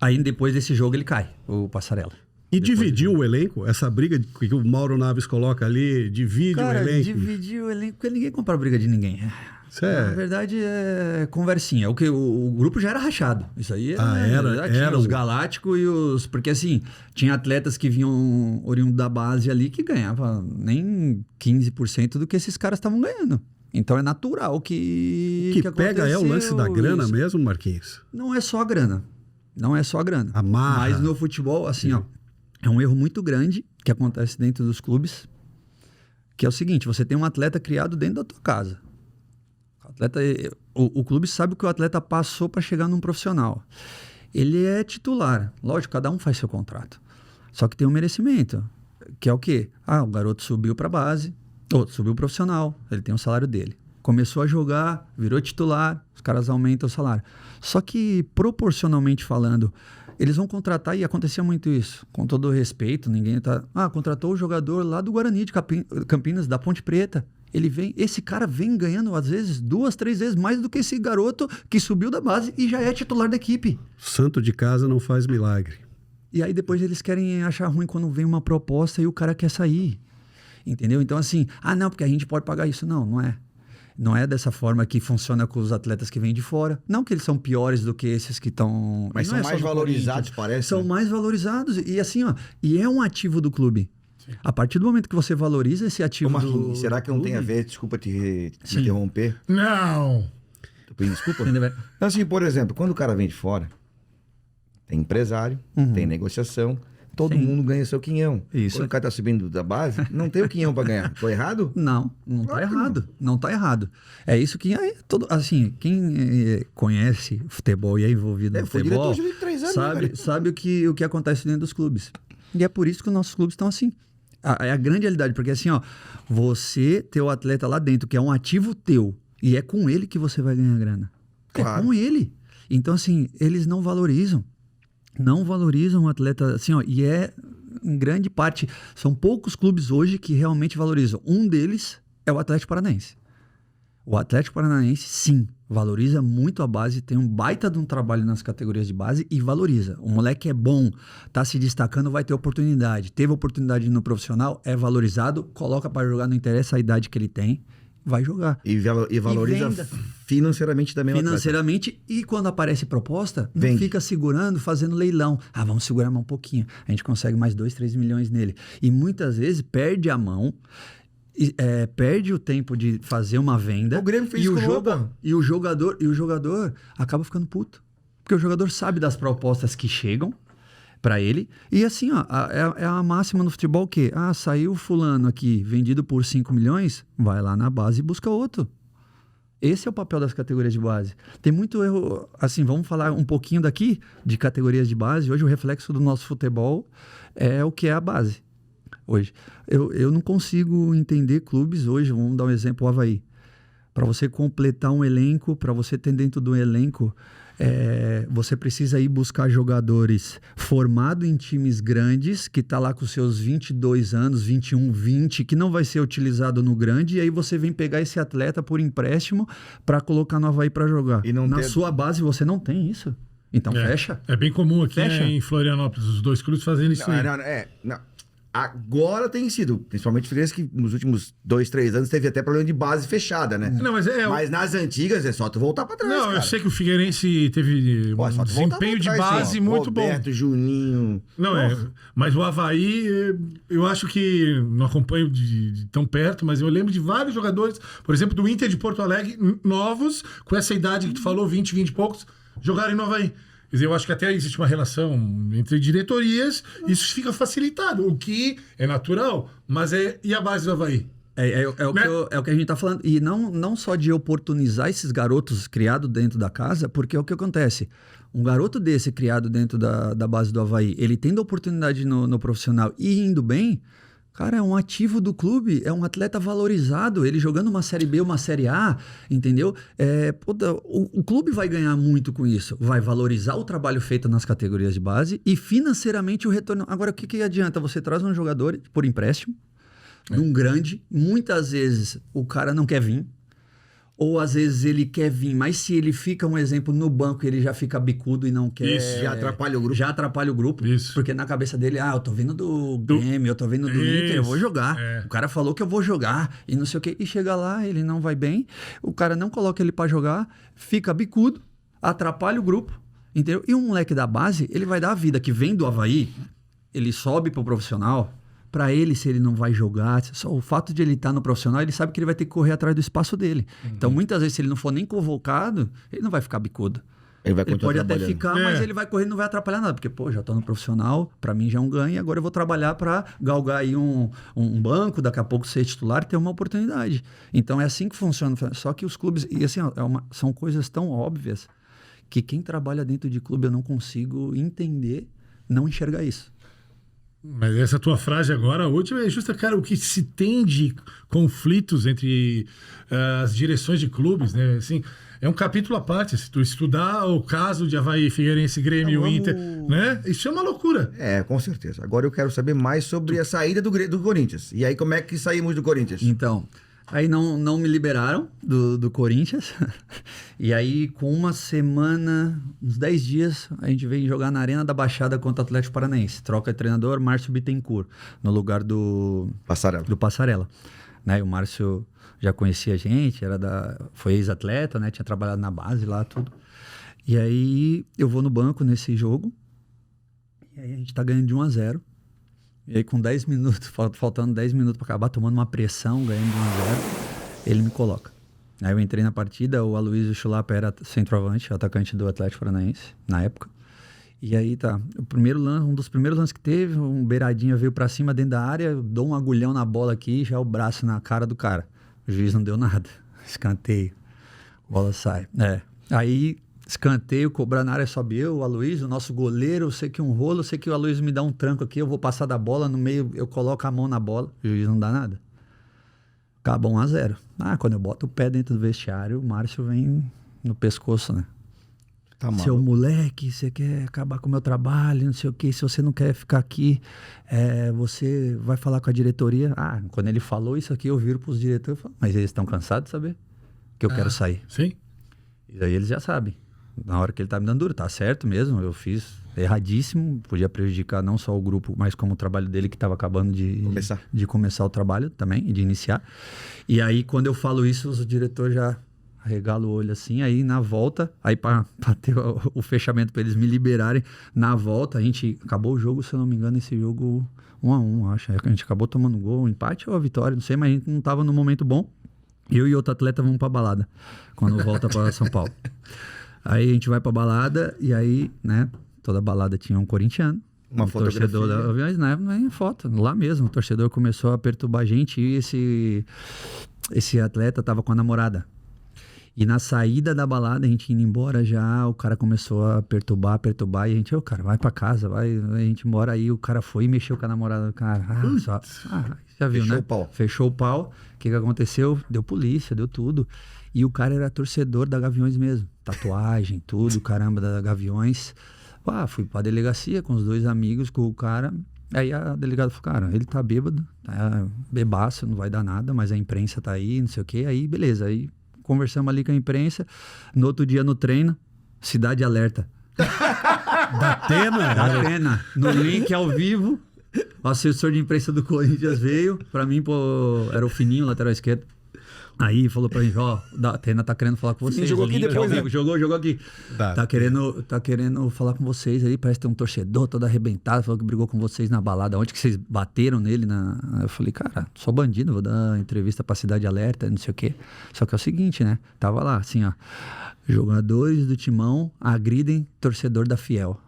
Aí, depois desse jogo, ele cai, o Passarella. E dividiu o elenco? Essa briga que o Mauro Naves coloca ali, divide o elenco? Dividiu o elenco, porque ninguém compra a briga de ninguém. Na verdade, é conversinha. O grupo já era rachado. Isso aí era os galácticos e os... Porque, assim, tinha atletas que vinham oriundo da base ali que ganhavam nem 15% do que esses caras estavam ganhando. Então, é natural que pega é o lance da grana mesmo, Marquinhos? Não é só a grana. Não é só a grana. Amarra. Mas no futebol, assim, é um erro muito grande que acontece dentro dos clubes, que é o seguinte, você tem um atleta criado dentro da tua casa. O clube sabe o que o atleta passou para chegar num profissional. Ele é titular. Lógico, cada um faz seu contrato. Só que tem um merecimento. Que é o quê? O garoto subiu para a base, subiu profissional, ele tem o salário dele. começou a jogar, virou titular, os caras aumentam o salário. Só que, proporcionalmente falando, eles vão contratar, e acontecia muito isso, com todo o respeito, ninguém tá... contratou o jogador lá do Guarani de Campinas, da Ponte Preta. Esse cara vem ganhando, às vezes, 2, 3 vezes mais do que esse garoto que subiu da base e já é titular da equipe. Santo de casa não faz milagre. E aí depois eles querem achar ruim quando vem uma proposta e o cara quer sair. Entendeu? Então assim, não, porque a gente pode pagar isso. Não, não é. Não é dessa forma que funciona com os atletas que vêm de fora. Não que eles são piores do que esses que estão... Mas são mais valorizados, parece. São mais valorizados. E assim, e é um ativo do clube. Sim. A partir do momento que você valoriza esse ativo Marquinhos, será que não tem a ver, desculpa te interromper? Não. Desculpa. Assim, por exemplo, quando o cara vem de fora, tem empresário, tem negociação, todo mundo ganha seu quinhão. Isso. Quando o cara tá subindo da base, não tem o quinhão para ganhar. Tô errado? Não tá errado. Não tá errado. É isso que assim, quem conhece futebol e é envolvido no futebol, de 3 anos, sabe o que acontece dentro dos clubes. E é por isso que os nossos clubes estão assim. É a grande realidade, porque assim, você ter o atleta lá dentro, que é um ativo teu, e é com ele que você vai ganhar grana. Claro. É com ele. Então, assim, eles não valorizam. Não valorizam o atleta, assim, e em grande parte, são poucos clubes hoje que realmente valorizam. Um deles é o Atlético Paranaense. O Atlético Paranaense, sim, valoriza muito a base, tem um baita de um trabalho nas categorias de base e valoriza. O moleque é bom, tá se destacando, vai ter oportunidade. Teve oportunidade no profissional, é valorizado, coloca para jogar, não interessa a idade que ele tem, vai jogar. E valoriza financeiramente também. Financeiramente, e quando aparece proposta, não fica segurando, fazendo leilão. Vamos segurar mais um pouquinho. A gente consegue mais 2, 3 milhões nele. E muitas vezes perde a mão, perde o tempo de fazer uma venda. O Grêmio fez e o jogador acaba ficando puto. Porque o jogador sabe das propostas que chegam para ele. E assim, é a máxima no futebol que saiu fulano aqui, vendido por 5 milhões, vai lá na base e busca outro. Esse é o papel das categorias de base. Tem muito erro, assim, vamos falar um pouquinho daqui de categorias de base. Hoje o reflexo do nosso futebol é o que é a base. Hoje, eu não consigo entender clubes hoje, vamos dar um exemplo, o Avaí. Para você completar um elenco, para você ter dentro do elenco, você precisa ir buscar jogadores formados em times grandes, que tá lá com seus 22 anos, 21, 20, que não vai ser utilizado no grande, e aí você vem pegar esse atleta por empréstimo para colocar no Avaí para jogar. Na sua base você não tem isso. Então fecha. É bem comum aqui em Florianópolis, os dois clubes fazendo isso aí. Não. Agora tem sido, principalmente Figueirense, que nos últimos 2, 3 anos teve até problema de base fechada, né? Não, mas nas antigas é só tu voltar pra trás. Não, cara. Eu sei que o Figueirense teve um desempenho de base muito bom. Roberto, Juninho. Não, mas o Avaí, eu acho que não acompanho de tão perto, mas eu lembro de vários jogadores, por exemplo, do Inter de Porto Alegre, novos, com essa idade que tu falou, 20 e poucos, jogarem no Avaí. Quer dizer, eu acho que até existe uma relação entre diretorias, isso fica facilitado, o que é natural, mas e a base do Avaí? É o que a gente está falando. E não só de oportunizar esses garotos criados dentro da casa, porque é o que acontece. Um garoto desse criado dentro da base do Avaí, ele tendo oportunidade no profissional e indo bem, cara, é um ativo do clube, é um atleta valorizado, ele jogando uma Série B, uma Série A, entendeu? O clube vai ganhar muito com isso, vai valorizar o trabalho feito nas categorias de base e financeiramente o retorno. Agora, o que adianta? Você traz um jogador por empréstimo, de um grande, muitas vezes o cara não quer vir, ou às vezes ele quer vir, mas se ele fica, um exemplo, no banco, ele já fica bicudo e não quer... Isso, já atrapalha o grupo. Já atrapalha o grupo. Isso. Porque na cabeça dele, eu tô vindo do Grêmio, eu tô vindo do Inter, eu vou jogar. O cara falou que eu vou jogar e não sei o quê. E chega lá, ele não vai bem, o cara não coloca ele pra jogar, fica bicudo, atrapalha o grupo, entendeu? E um moleque da base, ele vai dar a vida que vem do Avaí, ele sobe pro profissional... Para ele, se ele não vai jogar, só o fato de ele estar no profissional, ele sabe que ele vai ter que correr atrás do espaço dele. Então, muitas vezes, se ele não for nem convocado, ele não vai ficar bicudo. Ele pode até ficar, mas ele vai correr e não vai atrapalhar nada. Porque, já tô no profissional, para mim já é um ganho, agora eu vou trabalhar para galgar aí um banco, daqui a pouco ser titular e ter uma oportunidade. Então, é assim que funciona. Só que os clubes... E assim, são coisas tão óbvias que quem trabalha dentro de clube eu não consigo entender, não enxergar isso. Mas essa tua frase agora, a última, é justa, cara, o que se tem de conflitos entre as direções de clubes, né? Assim, é um capítulo à parte. Se tu estudar o caso de Avaí, Figueirense, Grêmio, Inter, né? Isso é uma loucura. Com certeza. Agora eu quero saber mais sobre a saída do Corinthians. E aí, como é que saímos do Corinthians? Então, aí não me liberaram do Corinthians. E aí, com uma semana, uns 10 dias, a gente veio jogar na Arena da Baixada contra o Atlético Paranaense. Troca de treinador, Márcio Bittencourt, no lugar do Passarella. Né? E o Márcio já conhecia a gente, foi ex-atleta, né? Tinha trabalhado na base lá, tudo. E aí, eu vou no banco nesse jogo. E aí, a gente tá ganhando de 1-0. E aí, com 10 minutos, faltando 10 minutos para acabar, tomando uma pressão, ganhando de 1-0, ele me coloca. Aí eu entrei na partida, o Aloysio Chulapa era centroavante, atacante do Atlético Paranaense, na época. E aí tá, um dos primeiros lances que teve, um beiradinha veio para cima dentro da área, eu dou um agulhão na bola aqui, já o braço na cara do cara. O juiz não deu nada, escanteio, bola sai. Aí... escanteio, cobrar na área, sobe eu, o Aloysio, o nosso goleiro, eu sei que um rolo, eu sei que o Aloysio me dá um tranco aqui, eu vou passar da bola, no meio eu coloco a mão na bola, o juiz não dá nada. Acaba 1-0. Quando eu boto o pé dentro do vestiário, o Márcio vem no pescoço, né? Tá maluco. Seu moleque, você quer acabar com o meu trabalho, não sei o quê, se você não quer ficar aqui, você vai falar com a diretoria. Quando ele falou isso aqui, eu viro pros diretores e falo, mas eles estão cansados de saber que eu quero sair. Sim. E aí eles já sabem. Na hora que ele tá me dando duro, tá certo mesmo, eu fiz erradíssimo, podia prejudicar não só o grupo, mas como o trabalho dele que estava acabando de começar o trabalho também, e de iniciar. E aí, quando eu falo isso, os diretores já arregalam o olho assim, aí na volta, aí para ter o fechamento para eles me liberarem, na volta, a gente acabou o jogo, se eu não me engano, esse jogo 1-1, acho, a gente acabou tomando gol, um empate ou a vitória, não sei, mas a gente não tava no momento bom, eu e outro atleta vamos pra balada, quando volta para São Paulo. Aí a gente vai pra balada e aí, né, toda balada tinha um corintiano. Uma fotografia. Torcedor da Aviões, né, não é foto, lá mesmo. O torcedor começou a perturbar a gente e esse atleta tava com a namorada. E na saída da balada, a gente indo embora já, o cara começou a perturbar e a gente, cara, vai pra casa, vai, a gente embora. Aí o cara foi e mexeu com a namorada do cara. Já viu, Fechou né? o pau. Fechou o pau. O que aconteceu? Deu polícia, deu tudo. E o cara era torcedor da Gaviões mesmo. Tatuagem, tudo, caramba, da Gaviões. Fui pra delegacia com os 2 amigos, com o cara. Aí a delegada falou, cara, ele tá bêbado, tá bebaço, não vai dar nada, mas a imprensa tá aí, não sei o quê. Aí, beleza. Aí conversamos ali com a imprensa. No outro dia, no treino, Cidade Alerta. Da Atena? No link ao vivo, o assessor de imprensa do Corinthians veio. Pra mim, era o Fininho, lateral esquerdo. Aí falou pra gente, da Atena tá querendo falar com vocês. Jogou aqui depois, né? Jogou aqui. Tá querendo falar com vocês aí, parece que tem um torcedor todo arrebentado, falou que brigou com vocês na balada. Onde que vocês bateram nele? Eu falei, cara, sou bandido, vou dar entrevista pra Cidade Alerta, não sei o quê. Só que é o seguinte, né? Tava lá, assim, jogadores do Timão agridem torcedor da Fiel.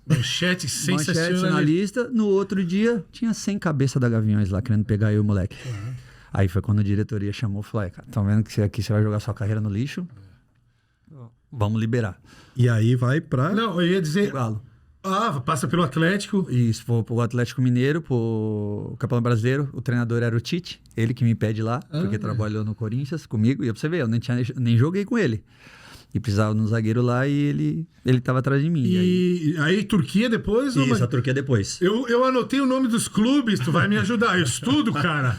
Manchete sensacional. Na lista, no outro dia, tinha 100 cabeças da Gaviões lá, querendo pegar eu e o moleque. Aí foi quando a diretoria chamou e falou, cara, estão vendo que aqui você vai jogar sua carreira no lixo? Vamos liberar. E aí vai pra... Não, eu ia dizer... Galo. Passa pelo Atlético. Isso, foi pro Atlético Mineiro, pro Campeonato Brasileiro. O treinador era o Tite, ele que me pede lá, porque trabalhou no Corinthians comigo. E pra você ver, eu nem joguei com ele. E precisava de um zagueiro lá e ele tava atrás de mim. E aí Turquia depois? Isso, a Turquia depois. Eu anotei o nome dos clubes, tu vai me ajudar. Eu estudo, cara.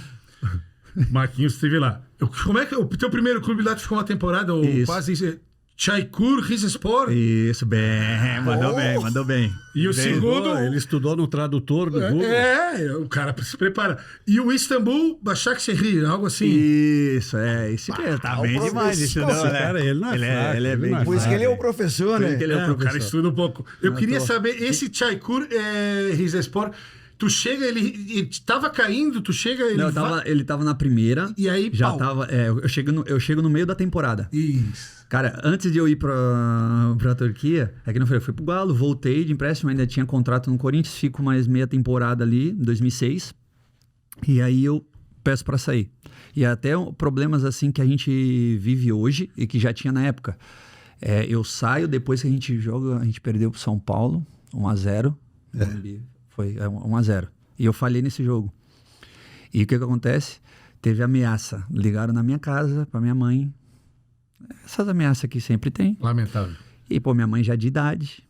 Marquinhos esteve lá. Como é que o teu primeiro clube lá ficou uma temporada? Quase Çaykur Rizespor? Isso, bem, mandou bem. E o segundo... Ele estudou no tradutor do Google. O cara se prepara. E o Istambul Başakşehir, algo assim. Isso, esse que tá bem demais. Isso não, né? Cara, ele não é fraco. Ele é bem Por isso que ele é o professor, né? O cara estuda um pouco. Eu queria saber, esse Çaykur Rizespor... Tu chega, ele tava caindo, tu chega... Ele tava na primeira. E aí, já pau. tava... eu chego no meio da temporada. Isso. Cara, antes de eu ir pra Turquia, que não foi, eu fui pro Galo, voltei de empréstimo, ainda tinha contrato no Corinthians, fico mais meia temporada ali, em 2006. E aí eu peço pra sair. E até problemas assim que a gente vive hoje e que já tinha na época. Eu saio depois que a gente joga, a gente perdeu pro São Paulo, 1-0. Foi 1-0. E eu falhei nesse jogo. E o que acontece? Teve ameaça. Ligaram na minha casa, pra minha mãe. Essas ameaças que sempre tem. Lamentável. E, pô, minha mãe já de idade,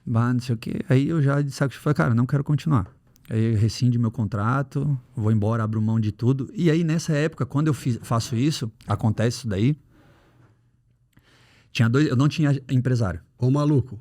não sei o quê. Aí eu já de saco cheio falei, cara, não quero continuar. Aí eu rescinde meu contrato, vou embora, abro mão de tudo. E aí, nessa época, quando eu faço isso, acontece isso daí, eu não tinha empresário. Ô, maluco.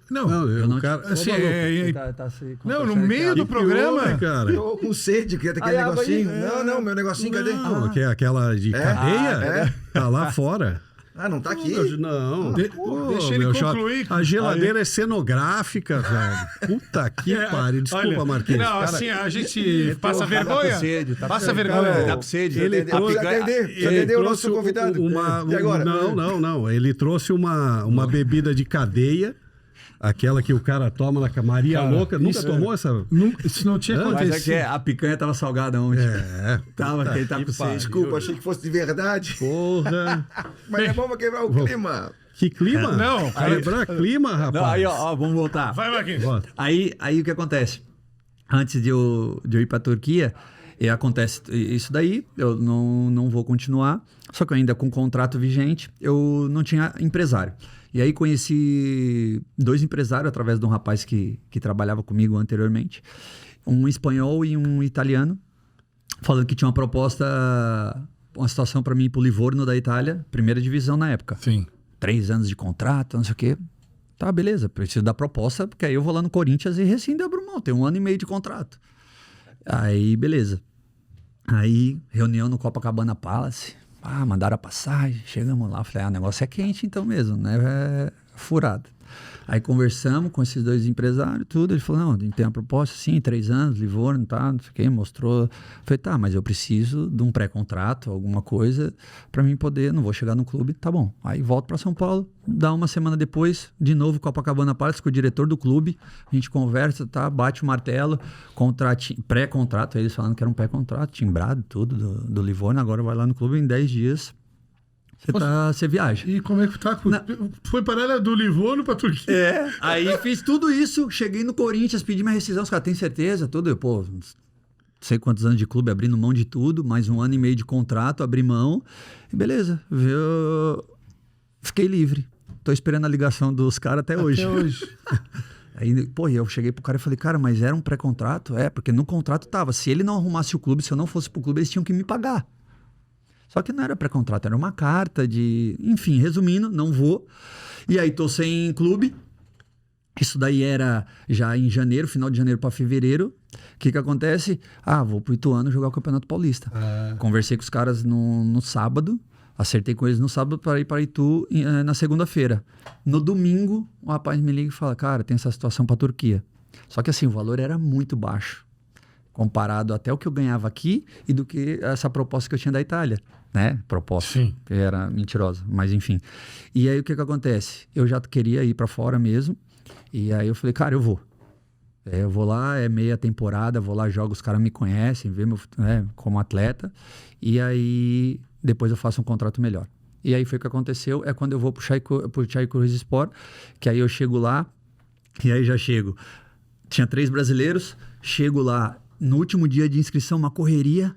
Não, eu não cara, assim, Se não, no meio do programa, cara. Eu com sede, queria ter aquele negocinho. Não, meu negocinho, cadê? Não, que é aquela de cadeia, tá lá fora. Ah, não tá aqui? Não. Deixa ele concluir. A geladeira é cenográfica, velho. Puta que pariu. Desculpa, olha, Marquinhos. Não, Cara, assim, a gente passa vergonha. Tá com sede, Passa vergonha. Tá com sede. Ele trouxe- Atendeu o nosso convidado. E agora? Não. Ele trouxe uma bebida de cadeia. Aquela que o cara toma na Maria Louca. Nunca tomou essa? Isso não tinha Mas acontecido. é que a picanha tava salgada ontem. Tava, Ele tava com sede. Desculpa, achei que fosse de verdade. Porra. Mas é bom pra quebrar o clima. Que clima? Não, cara. Quebrar clima, rapaz. Não, aí, ó, vamos voltar. Vai, Marquinhos. Bota. Aí o que acontece? Antes de eu ir pra Turquia, acontece isso daí, eu não vou continuar, só que eu ainda com contrato vigente, eu não tinha empresário. E aí conheci 2 empresários através de um rapaz que trabalhava comigo anteriormente, um espanhol e um italiano, falando que tinha uma proposta, uma situação para mim ir pro Livorno da Itália, primeira divisão na época. Sim. 3 anos de contrato, não sei o quê. Tá, beleza, preciso da proposta, porque aí eu vou lá no Corinthians e rescindo e abro mão, tem 1 ano e meio de contrato. Aí, beleza. Aí, reunião no Copacabana Palace. Mandaram a passagem, chegamos lá. Falei, o negócio é quente então mesmo, né? É furado. Aí conversamos com esses 2 empresários, tudo. Ele falou, não, a gente tem uma proposta, sim, 3 anos, Livorno, tá, não sei o quê, mostrou. Falei, tá, mas eu preciso de um pré-contrato, alguma coisa, pra mim poder, não vou chegar no clube, tá bom. Aí volto pra São Paulo, dá uma semana depois, de novo Copacabana Palace, com o diretor do clube, a gente conversa, tá, bate o martelo, pré-contrato, eles falando que era um pré-contrato, timbrado, tudo, do Livorno, agora vai lá no clube em 10 dias. Você viaja. E como é que tá? Foi parar do Livorno pra Turquia. Aí fiz tudo isso, cheguei no Corinthians, pedi minha rescisão, os caras têm certeza, tudo. Eu, pô, não sei quantos anos de clube, abrindo mão de tudo, mais 1 ano e meio de contrato, abri mão. E beleza, fiquei livre. Tô esperando a ligação dos caras até hoje. Aí, pô, eu cheguei pro cara e falei, cara, mas era um pré-contrato? Porque no contrato tava, se ele não arrumasse o clube, se eu não fosse pro clube, eles tinham que me pagar. Só que não era pré-contrato, era uma carta de... Enfim, resumindo, não vou. E aí tô sem clube. Isso daí era já em janeiro, final de janeiro para fevereiro. O que acontece? Vou pro Ituano jogar o Campeonato Paulista. Conversei com os caras no sábado. Acertei com eles no sábado para ir para Itu na segunda-feira. No domingo, o rapaz me liga e fala, cara, tem essa situação para Turquia. Só que assim, o valor era muito baixo. Comparado até o que eu ganhava aqui e do que essa proposta que eu tinha da Itália, né? Proposta, Sim. Que era mentirosa, mas enfim. E aí o que acontece? Eu já queria ir para fora mesmo, e aí eu falei, cara, eu vou. Eu vou lá, é meia temporada, vou lá, jogo, os caras me conhecem, vê meu, como atleta, e aí depois eu faço um contrato melhor. E aí foi o que aconteceu, é quando eu vou pro Çaykur Rizespor, que aí eu chego lá, e aí já chego. Tinha 3 brasileiros, chego lá, no último dia de inscrição, uma correria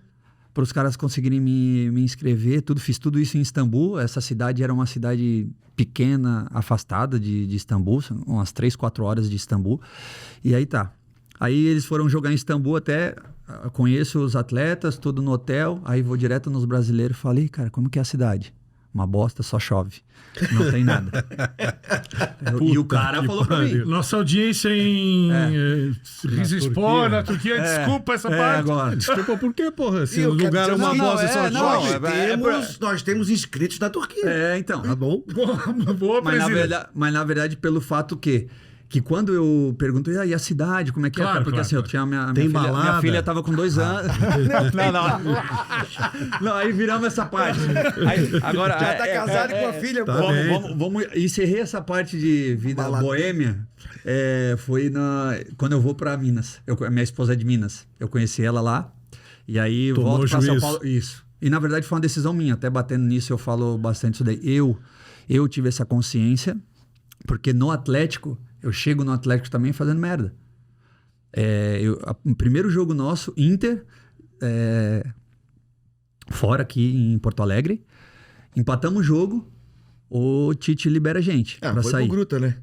para os caras conseguirem me inscrever, fiz tudo isso em Istambul. Essa cidade era uma cidade pequena, afastada de Istambul, umas 3-4 horas de Istambul. E aí tá. Aí eles foram jogar em Istambul, até conheço os atletas, tudo no hotel, aí vou direto nos brasileiros e falei, cara, como que é a cidade? Uma bosta, só chove. Não tem nada. E o cara falou pra mim. Nossa audiência em Rizespor, na Turquia, desculpa essa parte. Agora. Desculpa, por quê, porra? Se o lugar é uma bosta, só chove. Nós temos inscritos na Turquia. Então. Tá bom. Boa, presidente. Mas na verdade, pelo fato que quando eu pergunto, e a cidade, como é que Claro, é? Porque claro, assim, eu tinha Tem minha filha tava com 2 anos. Não, aí viramos essa parte. Aí, agora, Já tá casado com a filha, pô. Vamos encerrei essa parte de vida boêmia. Foi quando eu vou pra Minas. Minha esposa é de Minas. Eu conheci ela lá. E aí Tomou volto pra São juízo. Paulo. Isso. E na verdade foi uma decisão minha. Até batendo nisso eu falo bastante isso daí. Eu tive essa consciência, porque no Atlético, eu chego no Atlético também fazendo merda. O primeiro jogo nosso, Inter, fora aqui em Porto Alegre, empatamos o jogo, o Tite libera a gente pra foi sair. pro Gruta, né?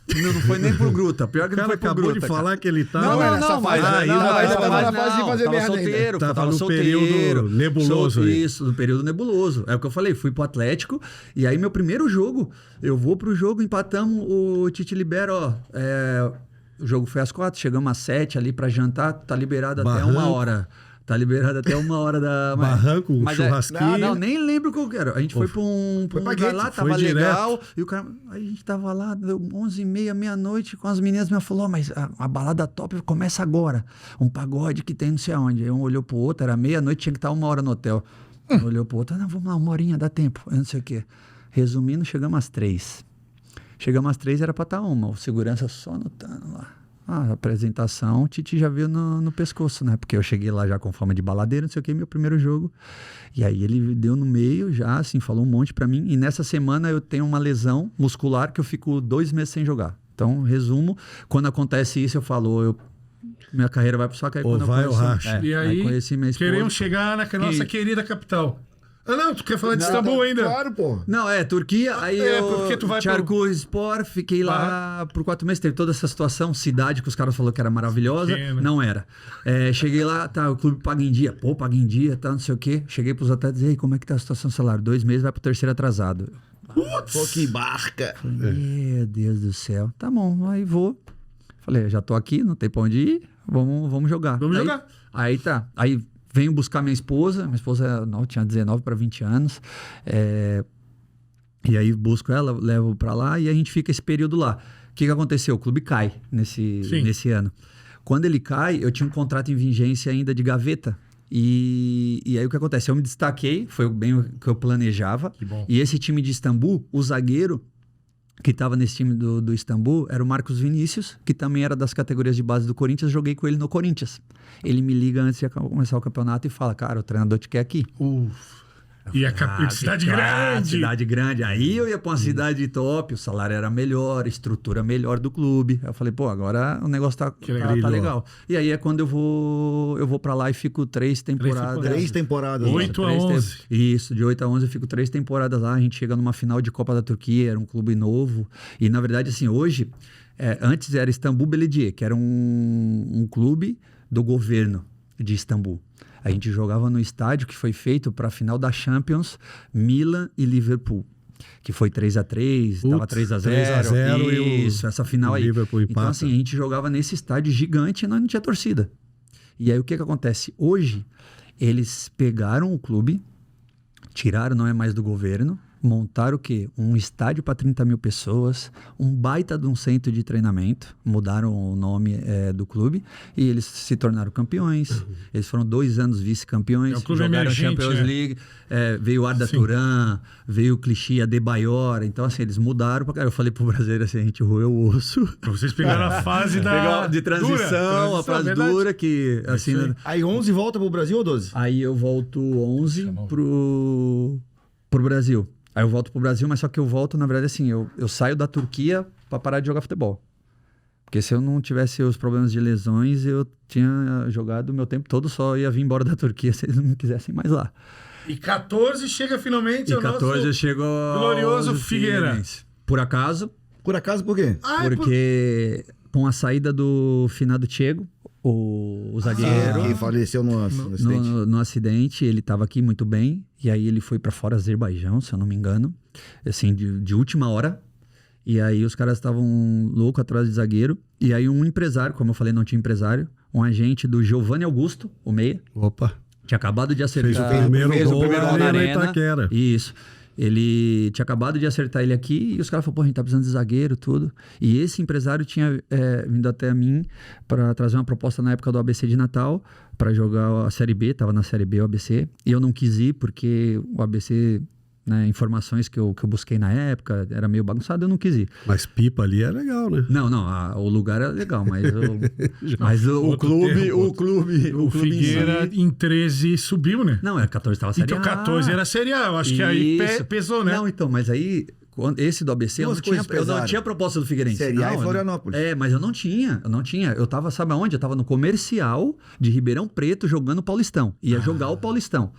Não foi nem pro Gruta. Pior que O não cara foi pro acabou Gruta, de cara. falar que ele tá... Não, mas ainda tava na fase de fazer tava merda solteiro, ainda. Tava no solteiro. período nebuloso aí. Isso, no período nebuloso. É o que eu falei, fui pro Atlético, e aí meu primeiro jogo, eu vou pro jogo, empatamos, o Tite libera, o jogo foi às 4, chegamos às 7 ali pra jantar, tá liberado até Barranco. 1 hora. Tá liberado até 1 hora da... Barranco, churrasquinho. Não, nem lembro qual que era. A gente foi pra um pra lugar Guedes, lá, foi tava direto. legal. E o cara... Aí a gente tava lá, deu 11h30, meia-noite, com as meninas. Me falou, mas a balada top começa agora. Um pagode que tem não sei aonde. Aí um olhou pro outro, era meia-noite, tinha que estar 1 hora no hotel. Um olhou pro outro, não, vamos lá, 1 horinha, dá tempo. Eu não sei o quê. Resumindo, chegamos às 3. Chegamos às 3, era pra estar 1. O segurança só anotando lá. A apresentação, o Tite já viu no pescoço, né? Porque eu cheguei lá já com fama de baladeiro, não sei o que, meu primeiro jogo. E aí ele deu no meio já, assim, falou um monte pra mim. E nessa semana eu tenho uma lesão muscular que eu fico 2 meses sem jogar. Então, resumo, quando acontece isso, eu falo, minha carreira vai pro saco. Aí Ou quando vai eu ou conheci, racha. E aí, conheci minha esposa. queremos chegar na nossa querida capital. Ah, não, tu quer falar de Não, Istambul ainda? Claro, pô. Não, Turquia, aí porque tu vai Çaykurspor, fiquei lá por 4 meses, teve toda essa situação, cidade que os caras falaram que era maravilhosa, Pequena. não era. Cheguei lá, tá, o clube paga em dia, paga em dia, tá, não sei o quê. Cheguei pros atletas e aí, como é que tá a situação do salário? 2 meses, vai pro 3º atrasado. Pô, que barca. Meu Deus do céu. Tá bom, aí vou. Falei, já tô aqui, não tem pra onde ir, vamos jogar. Vamos jogar. Aí tá, aí venho buscar minha esposa tinha 19 para 20 anos, e aí busco ela, levo para lá e a gente fica esse período lá. O que aconteceu? O clube cai nesse ano. Quando ele cai, eu tinha um contrato em vigência ainda de gaveta, e aí o que acontece? Eu me destaquei, foi bem o que eu planejava, Que bom. e esse time de Istambul, o zagueiro que estava nesse time do Istambul era o Marcos Vinícius, que também era das categorias de base do Corinthians. Joguei com ele no Corinthians. Ele me liga antes de começar o campeonato e fala, cara, o treinador te quer aqui. E a cidade grande. Cidade grande. Aí eu ia pra uma cidade top, o salário era melhor, a estrutura melhor do clube. Aí eu falei, pô, agora o negócio tá legal. E aí é quando eu vou pra lá e fico 3 temporadas. 3 temporadas. 8 a 11. Isso, de 8 a 11 eu fico 3 temporadas lá. A gente chega numa final de Copa da Turquia, era um clube novo. E na verdade, assim, hoje, antes era Istambul Belediye, que era um clube do governo de Istambul. A gente jogava no estádio que foi feito para a final da Champions, Milan e Liverpool, que foi 3-3, tava 3-0. 3-0 Isso, essa final aí. Liverpool empata. Então, assim, a gente jogava nesse estádio gigante e nós não tinha torcida. E aí, o que acontece? Hoje, eles pegaram o clube, tiraram, não é mais do governo, montaram o quê? Um estádio para 30 mil pessoas, um baita de um centro de treinamento, mudaram o nome do clube e eles se tornaram campeões. Eles foram 2 anos vice-campeões, É um clube jogaram emergente, Champions League, veio o Arda Turan, veio o Clichy, Adebayor. Então, assim, eles mudaram pra cara. Eu falei pro brasileiro assim, a gente roeu o osso. Vocês pegaram a fase De transição, a fase verdade. dura que, assim... isso aí. Aí 11 volta pro Brasil ou 12? Aí eu volto 11 pro Brasil. Aí eu volto pro Brasil, mas só que eu volto, na verdade, assim, eu saio da Turquia pra parar de jogar futebol. Porque se eu não tivesse os problemas de lesões, eu tinha jogado o meu tempo todo, só ia vir embora da Turquia se eles não me quisessem mais lá. E 14 chega finalmente E o 14 nosso eu chego glorioso ao Figueira. Figueirense. Por acaso, Por acaso, por quê? porque com a saída do finado Thiago, o zagueiro... Que faleceu no acidente. No acidente, ele estava aqui muito bem, e aí ele foi para fora Azerbaijão, se eu não me engano, assim, de última hora, e aí os caras estavam loucos atrás de zagueiro, e aí um empresário, como eu falei, não tinha empresário, um agente do Giovanni Augusto, o meia, Opa, tinha acabado de acertar... fez o primeiro gol na na Arena. Itaquera. Isso. Ele tinha acabado de acertar ele aqui e os caras falaram, pô, a gente tá precisando de zagueiro, tudo. E esse empresário tinha vindo até a mim para trazer uma proposta na época do ABC de Natal para jogar a Série B, tava na Série B o ABC, e eu não quis ir porque o ABC, né, informações que eu busquei na época, era meio bagunçado, eu não quis ir. Mas Pipa ali é legal, né? Não, o lugar é legal, mas o clube O Figueira em 13 subiu, né? Não, 14 tava Série Então A. 14 era Série A. Eu acho que aí Isso. pesou, né? Não, então, mas aí esse do ABC, eu Duas não, tinha, coisas eu não pesaram. tinha proposta do Figueirense. Série A Não, e Florianópolis. mas eu não tinha. Eu tava, sabe aonde? Eu tava no comercial de Ribeirão Preto jogando o Paulistão. Ia jogar o Paulistão.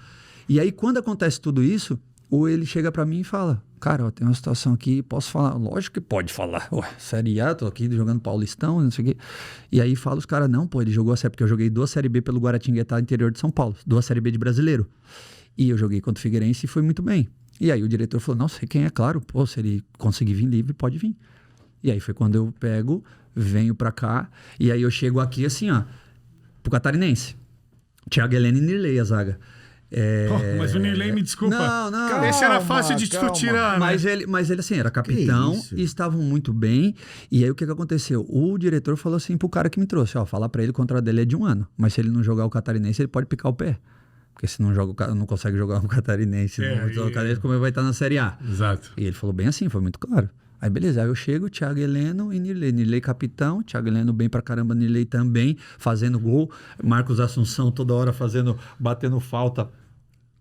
E aí, quando acontece tudo isso, ou ele chega pra mim e fala, cara, ó, tem uma situação aqui, posso falar? Lógico que pode falar. Ué, Série A, tô aqui jogando Paulistão, não sei o quê. E aí fala os caras, não, pô, ele jogou a Série, porque eu joguei 2 Série B pelo Guaratinguetá, interior de São Paulo, 2 Série B de brasileiro. E eu joguei contra o Figueirense e foi muito bem. E aí o diretor falou, não sei quem é, claro, pô, se ele conseguir vir livre, pode vir. E aí foi quando eu pego, venho pra cá, e aí eu chego aqui assim, ó, pro Catarinense. Thiago Heleno e Nirley, a zaga. Mas o Nirley, me desculpa. Não. Esse era fácil de tu tirar, né? Mas ele assim, era capitão e estavam muito bem. E aí o que aconteceu? O diretor falou assim pro cara que me trouxe, ó, fala pra ele, o contrato dele é de 1 ano. Mas se ele não jogar o Catarinense, ele pode picar o pé. Porque se não joga, não consegue jogar o Catarinense, como ele vai estar na Série A. Exato. E ele falou bem assim, foi muito claro. Aí beleza, aí eu chego, Thiago Heleno e Nirley. Nirley capitão, Thiago Heleno bem pra caramba, Nirley também, fazendo gol. Marcos Assunção toda hora batendo falta,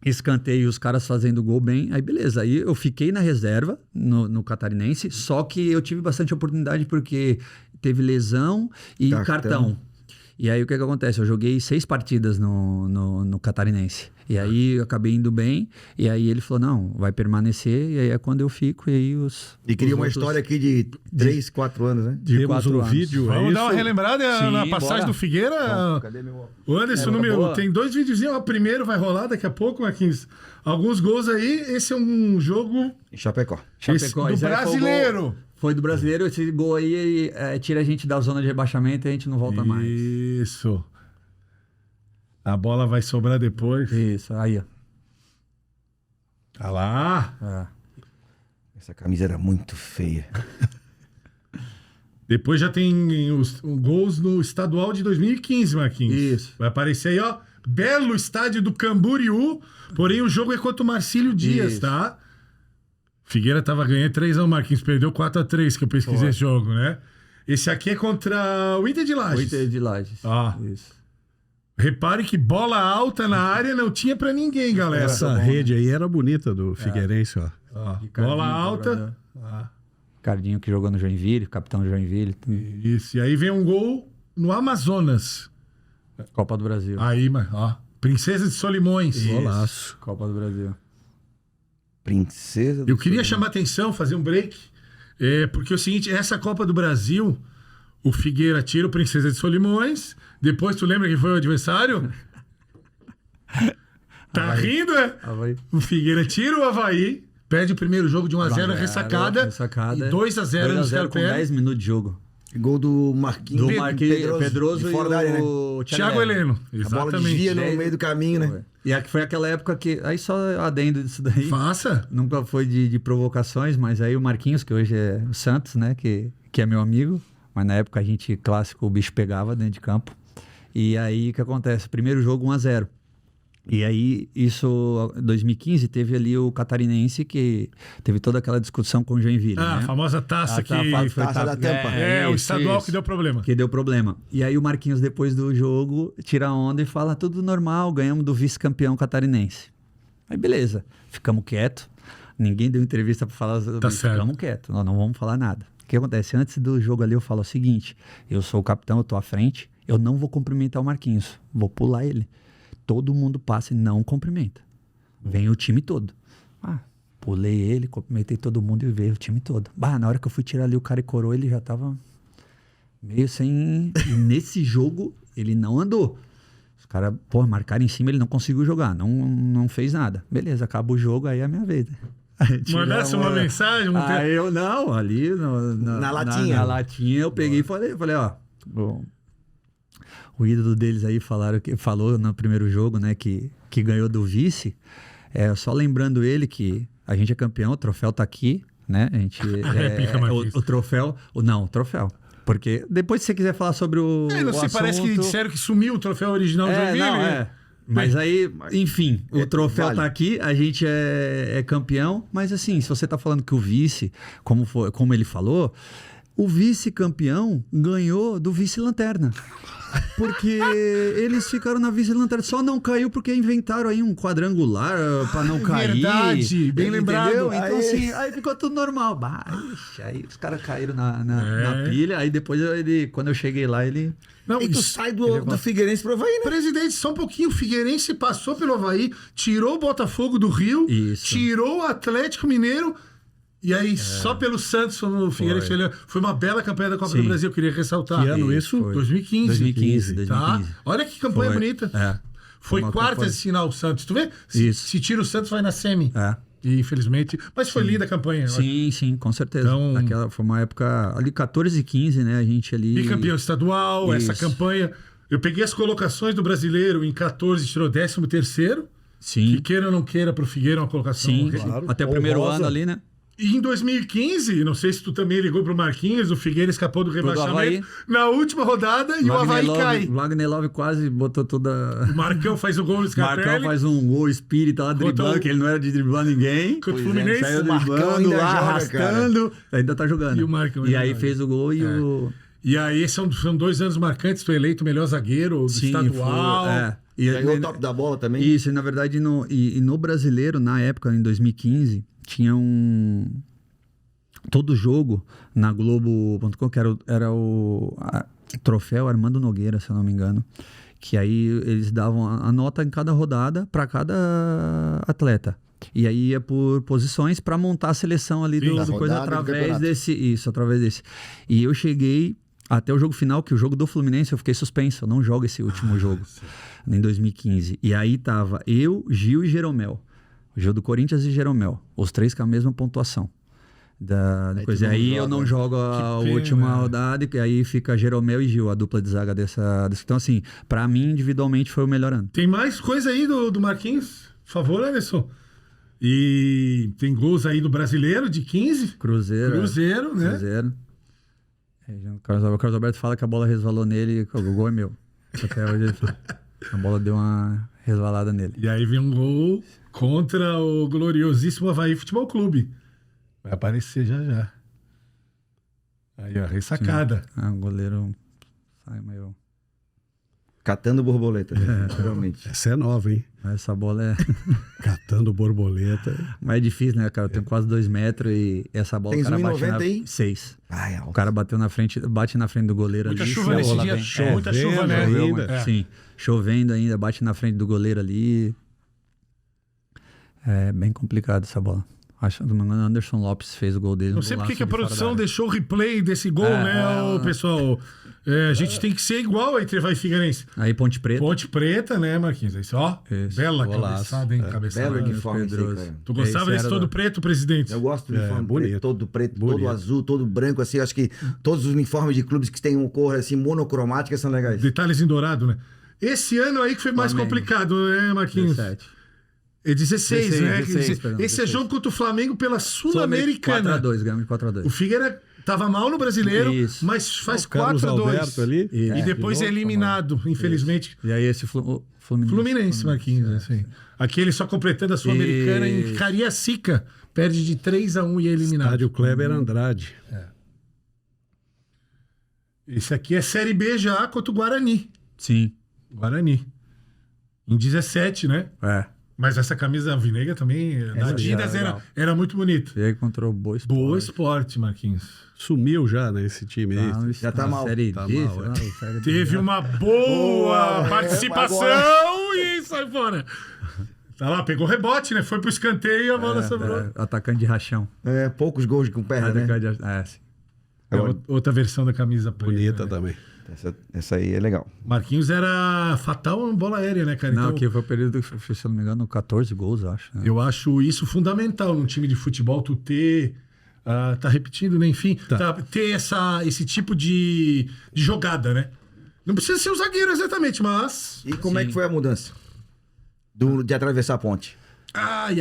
escanteio, os caras fazendo gol bem. Aí beleza, aí eu fiquei na reserva no Catarinense, só que eu tive bastante oportunidade porque teve lesão e cartão. E aí o que acontece? Eu joguei 6 partidas no Catarinense. E aí eu acabei indo bem. E aí ele falou, não, vai permanecer. E aí é quando eu fico. E aí E cria uma história aqui de 3, 4 anos, né? Temos 4 anos. vídeo, Vamos é dar uma isso? relembrada Sim, na passagem bora. do Figueira. Cadê meu... O Anderson, boa. tem 2 videozinhos. O primeiro vai rolar daqui a pouco, Marquinhos. Alguns gols aí. Esse é um jogo Em Chapecó. Chapecó, do esse aí foi o gol- brasileiro. Foi do brasileiro. Esse gol aí tira a gente da zona de rebaixamento e a gente não volta mais. Isso. A bola vai sobrar depois. Isso, aí, ó. Tá lá. Essa camisa era muito feia. Depois já tem os gols no estadual de 2015, Marquinhos. Isso. Vai aparecer aí, ó. Belo estádio do Camboriú. Porém, o jogo é contra o Marcílio Dias, Isso. tá? Figueira tava ganhando 3-1, Marquinhos. Perdeu 4-3, que eu pesquisei esse jogo, né? Esse aqui é contra o Inter de O Lages. Inter de Lages. Isso. Repare que bola alta na área não tinha pra ninguém, galera. Essa rede aí era bonita do Figueirense, ó. Bola alta. Cardinho que jogou no Joinville, capitão do Joinville. Isso. E aí vem um gol no Amazonas. Copa do Brasil. Aí, ó. Princesa de Solimões. Golaço. Copa do Brasil. Princesa do Eu queria Sul. chamar atenção, fazer um break, porque é o seguinte, essa Copa do Brasil, o Figueira tira o Princesa de Solimões, depois tu lembra quem foi o adversário? Tá rindo, é? Avaí. O Figueira tira o Avaí, perde o primeiro jogo de 1-0 ressacada, e 2-0 no 2-0 com Scarpelli. 10 minutos de jogo. Gol do Marquinhos. Do Marquinhos Pedroso de e fora da área, né? o Thiago Heleno. A bola Exatamente. desvia no meio do caminho, né? E foi aquela época que... Aí só adendo disso daí. Faça. Nunca foi de provocações, mas aí o Marquinhos, que hoje é o Santos, né? Que é meu amigo. Mas na época a gente, clássico, o bicho pegava dentro de campo. E aí o que acontece? Primeiro jogo 1-0. E aí, isso, 2015, teve ali o Catarinense, que teve toda aquela discussão com o Joinville, A né? famosa taça que... Taça da Tampa. o isso, estadual isso. que deu problema. Que deu problema. E aí o Marquinhos, depois do jogo, tira a onda e fala, tudo normal, ganhamos do vice-campeão catarinense. Aí beleza, ficamos quietos, ninguém deu entrevista para falar, Tá certo. ficamos quietos, nós não vamos falar nada. O que acontece? Antes do jogo ali eu falo o seguinte, eu sou o capitão, eu tô à frente, eu não vou cumprimentar o Marquinhos, vou pular ele. Todo mundo passa e não cumprimenta. Vem o time todo. Pulei ele, cumprimentei todo mundo e veio o time todo. Na hora que eu fui tirar ali o cara e coroa, ele já tava meio sem... E nesse jogo, ele não andou. Os caras, marcaram em cima, ele não conseguiu jogar. Não fez nada. Beleza, acaba o jogo, aí é a minha vez. Mandasse uma mensagem? Aí eu, não, ali Na latinha. Na latinha eu peguei e falei, ó... O ídolo deles aí falou no primeiro jogo, né, que ganhou do vice. Só lembrando ele que a gente é campeão, o troféu tá aqui, né? A gente o troféu, o troféu. Porque depois se você quiser falar sobre o não sei, assunto, parece que disseram que sumiu o troféu original do Joinville. Mas aí, enfim, o troféu vale. tá aqui, a gente é campeão, mas assim, se você tá falando que o vice, como ele falou, o vice-campeão ganhou do vice-lanterna. porque eles ficaram na vice-lanterna. Só não caiu porque inventaram aí um quadrangular pra não cair. Verdade, bem lembrado. Entendeu? Então, assim, aí ficou tudo normal. Ixi, aí os caras caíram na pilha. Aí depois, quando eu cheguei lá, ele... Não, E tu sai do Figueirense pro Avaí, né? Presidente, só um pouquinho. O Figueirense passou pelo Avaí, tirou o Botafogo do Rio, Isso. tirou o Atlético Mineiro. E aí, só pelo Santos, o Figueirense foi uma bela campanha da Copa do Brasil, eu queria ressaltar. Que ano isso? Foi. 2015. 2015. Tá? Olha que campanha bonita. Foi uma quartas campanha. de final o Santos. Tu vê? Isso. Se tira o Santos, vai na semi. É. E infelizmente. Mas foi linda a campanha. Sim, com certeza. Então- Aquela foi uma época ali, 14 e 15, né? A gente ali. Bicampeão estadual, essa Isso. campanha. Eu peguei as colocações do brasileiro em 14, tirou 13º. Sim, Que queira ou não queira, pro Figueira é uma colocação. sim. horrível. Claro. Até o primeiro Honrosa. ano ali, né? E em 2015, não sei se tu também ligou pro Marquinhos, o Figueira escapou do do rebaixamento Avaí. na última rodada e o Avaí cai. Wagner Love quase botou toda. O Marcão faz o gol no Marcão Scarpelli. faz um gol espírita lá driblando, Botou- que ele não era de driblar ninguém. Contra o Pois é, Fluminense. Saiu o Marcão driblando ainda lá, joga, arrastando. Ainda tá jogando. E o Marcão E ainda aí joga. fez o gol e o. E aí são 2 anos marcantes, tu é eleito o melhor zagueiro do Sim, estadual. foi. É. E, Ganhou o top da bola também. Isso, e na verdade, no brasileiro, na época, em 2015, tinha todo jogo na Globo.com, que era o troféu Armando Nogueira, se eu não me engano. Que aí eles davam a nota em cada rodada para cada atleta. E aí ia por posições para montar a seleção ali Sim, do da coisa rodada do através campeonato. desse. Isso, através desse. E eu cheguei até o jogo final, que o jogo do Fluminense eu fiquei suspenso. Eu não jogo esse último jogo, em 2015. E aí tava eu, Gil e Jeromel. O Gil do Corinthians e Jeromel. Os 3 com a mesma pontuação. Aí Coisa. tu não Aí joga. eu não jogo a pena. última rodada, e aí fica Jeromel e Gil, a dupla de zaga dessa. Então, assim, pra mim, individualmente, foi o melhor ano. Tem mais coisa aí do Marquinhos? Por favor, Anderson. E tem gols aí do brasileiro de 15. Cruzeiro. Né? Cruzeiro. O Carlos Alberto fala que a bola resvalou nele e o gol é meu. Até hoje ele fala. A bola deu uma resvalada nele. E aí vem um gol contra o gloriosíssimo Avaí Futebol Clube. Vai aparecer já. Aí, ó, ressacada. O goleiro sai meio. Catando borboleta, realmente. Essa é nova, hein? Essa bola é. Catando borboleta. Mas é difícil, né, cara? Eu tenho quase 2 metros e essa bola Tens o cara bate 1,90 na... aí? 6. Ai, O cara bateu na frente, bate na frente do goleiro Muita ali. chuva se a nesse bola dia. vem- Muita chuva, né? chovendo Choveu, ainda. É. Sim, chovendo ainda, bate na frente do goleiro ali. É bem complicado essa bola. Acho que o Anderson Lopes fez o gol dele. Não no sei golaço porque que a de fora da produção área. deixou o replay desse gol, né, pessoal? A gente tem que ser igual entre Avaí e Figueirense. Aí Ponte Preta. Ponte Preta, né, Marquinhos? Isso, ó. Isso, Bela golaço. cabeçada, hein? Cabeçada. Belo uniforme esse aí, Pedroso. cara. Tu gostava Esse desse era todo da- preto, presidente? Eu gosto do uniforme bonito. todo preto, Bonito. todo azul, todo branco, assim. Acho que todos os uniformes de clubes que têm uma cor assim, monocromática são legais. Detalhes em dourado, né? Esse ano aí que foi mais Flamengo. complicado, né, Marquinhos? 17. É 16, 16, né? 16, perdão, Esse é 16. jogo contra o Flamengo pela Sul-Americana. 4x2, ganhamos de O 4x2. Figueira tava mal no brasileiro, Isso. mas faz O Carlos 4-2. Alberto ali. E depois é eliminado, infelizmente. E aí esse Fluminense. Fluminense, Marquinhos, assim. Aqui ele só completando a Sul-Americana em Cariacica. Perde de 3-1 e é eliminado. Estádio Kleber Andrade. Esse aqui é Série B já contra o Guarani. Sim. Guarani. Em 17, né? É. Mas essa camisa alvinegra também, da Adidas, é legal. era muito bonito. E aí encontrou o Boa Esporte. Boa esporte, Marquinhos. Sumiu já, né, esse time aí. Não, Já tá mal. Série Tá D, mal, sei é. lá, Série B. Teve uma boa participação agora. e sai fora. Tá lá, pegou rebote, né? Foi pro escanteio e a bola sobrou. É, atacante de rachão. É, poucos gols com perna, né? Atacante de... sim. É outra versão da camisa preta. Bonita né? também. Essa aí é legal. Marquinhos era fatal em bola aérea, né, cara? Não, Então, aqui foi o período que, se eu não me engano, 14 gols, eu acho. Né? eu acho isso fundamental num time de futebol, tu ter... tá repetindo, né? Enfim, ter esse tipo de jogada, né? Não precisa ser um zagueiro exatamente, mas... E como é que foi a mudança? De atravessar a ponte? Ai.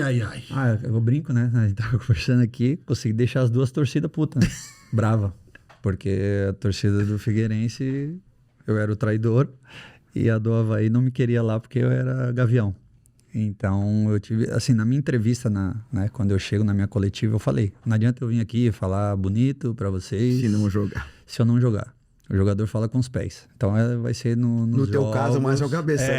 Ah, eu brinco, né? A gente tava conversando aqui, consegui deixar as duas torcidas putas, né? Brava. Porque a torcida do Figueirense, eu era o traidor, e a do Avaí não me queria lá porque eu era gavião. Então, eu tive... Assim, na minha entrevista, né, quando eu chego na minha coletiva, eu falei, não adianta eu vir aqui falar bonito pra vocês Se não jogar. se eu não jogar. O jogador fala com os pés. Então vai ser No teu caso, mais é o cabeça.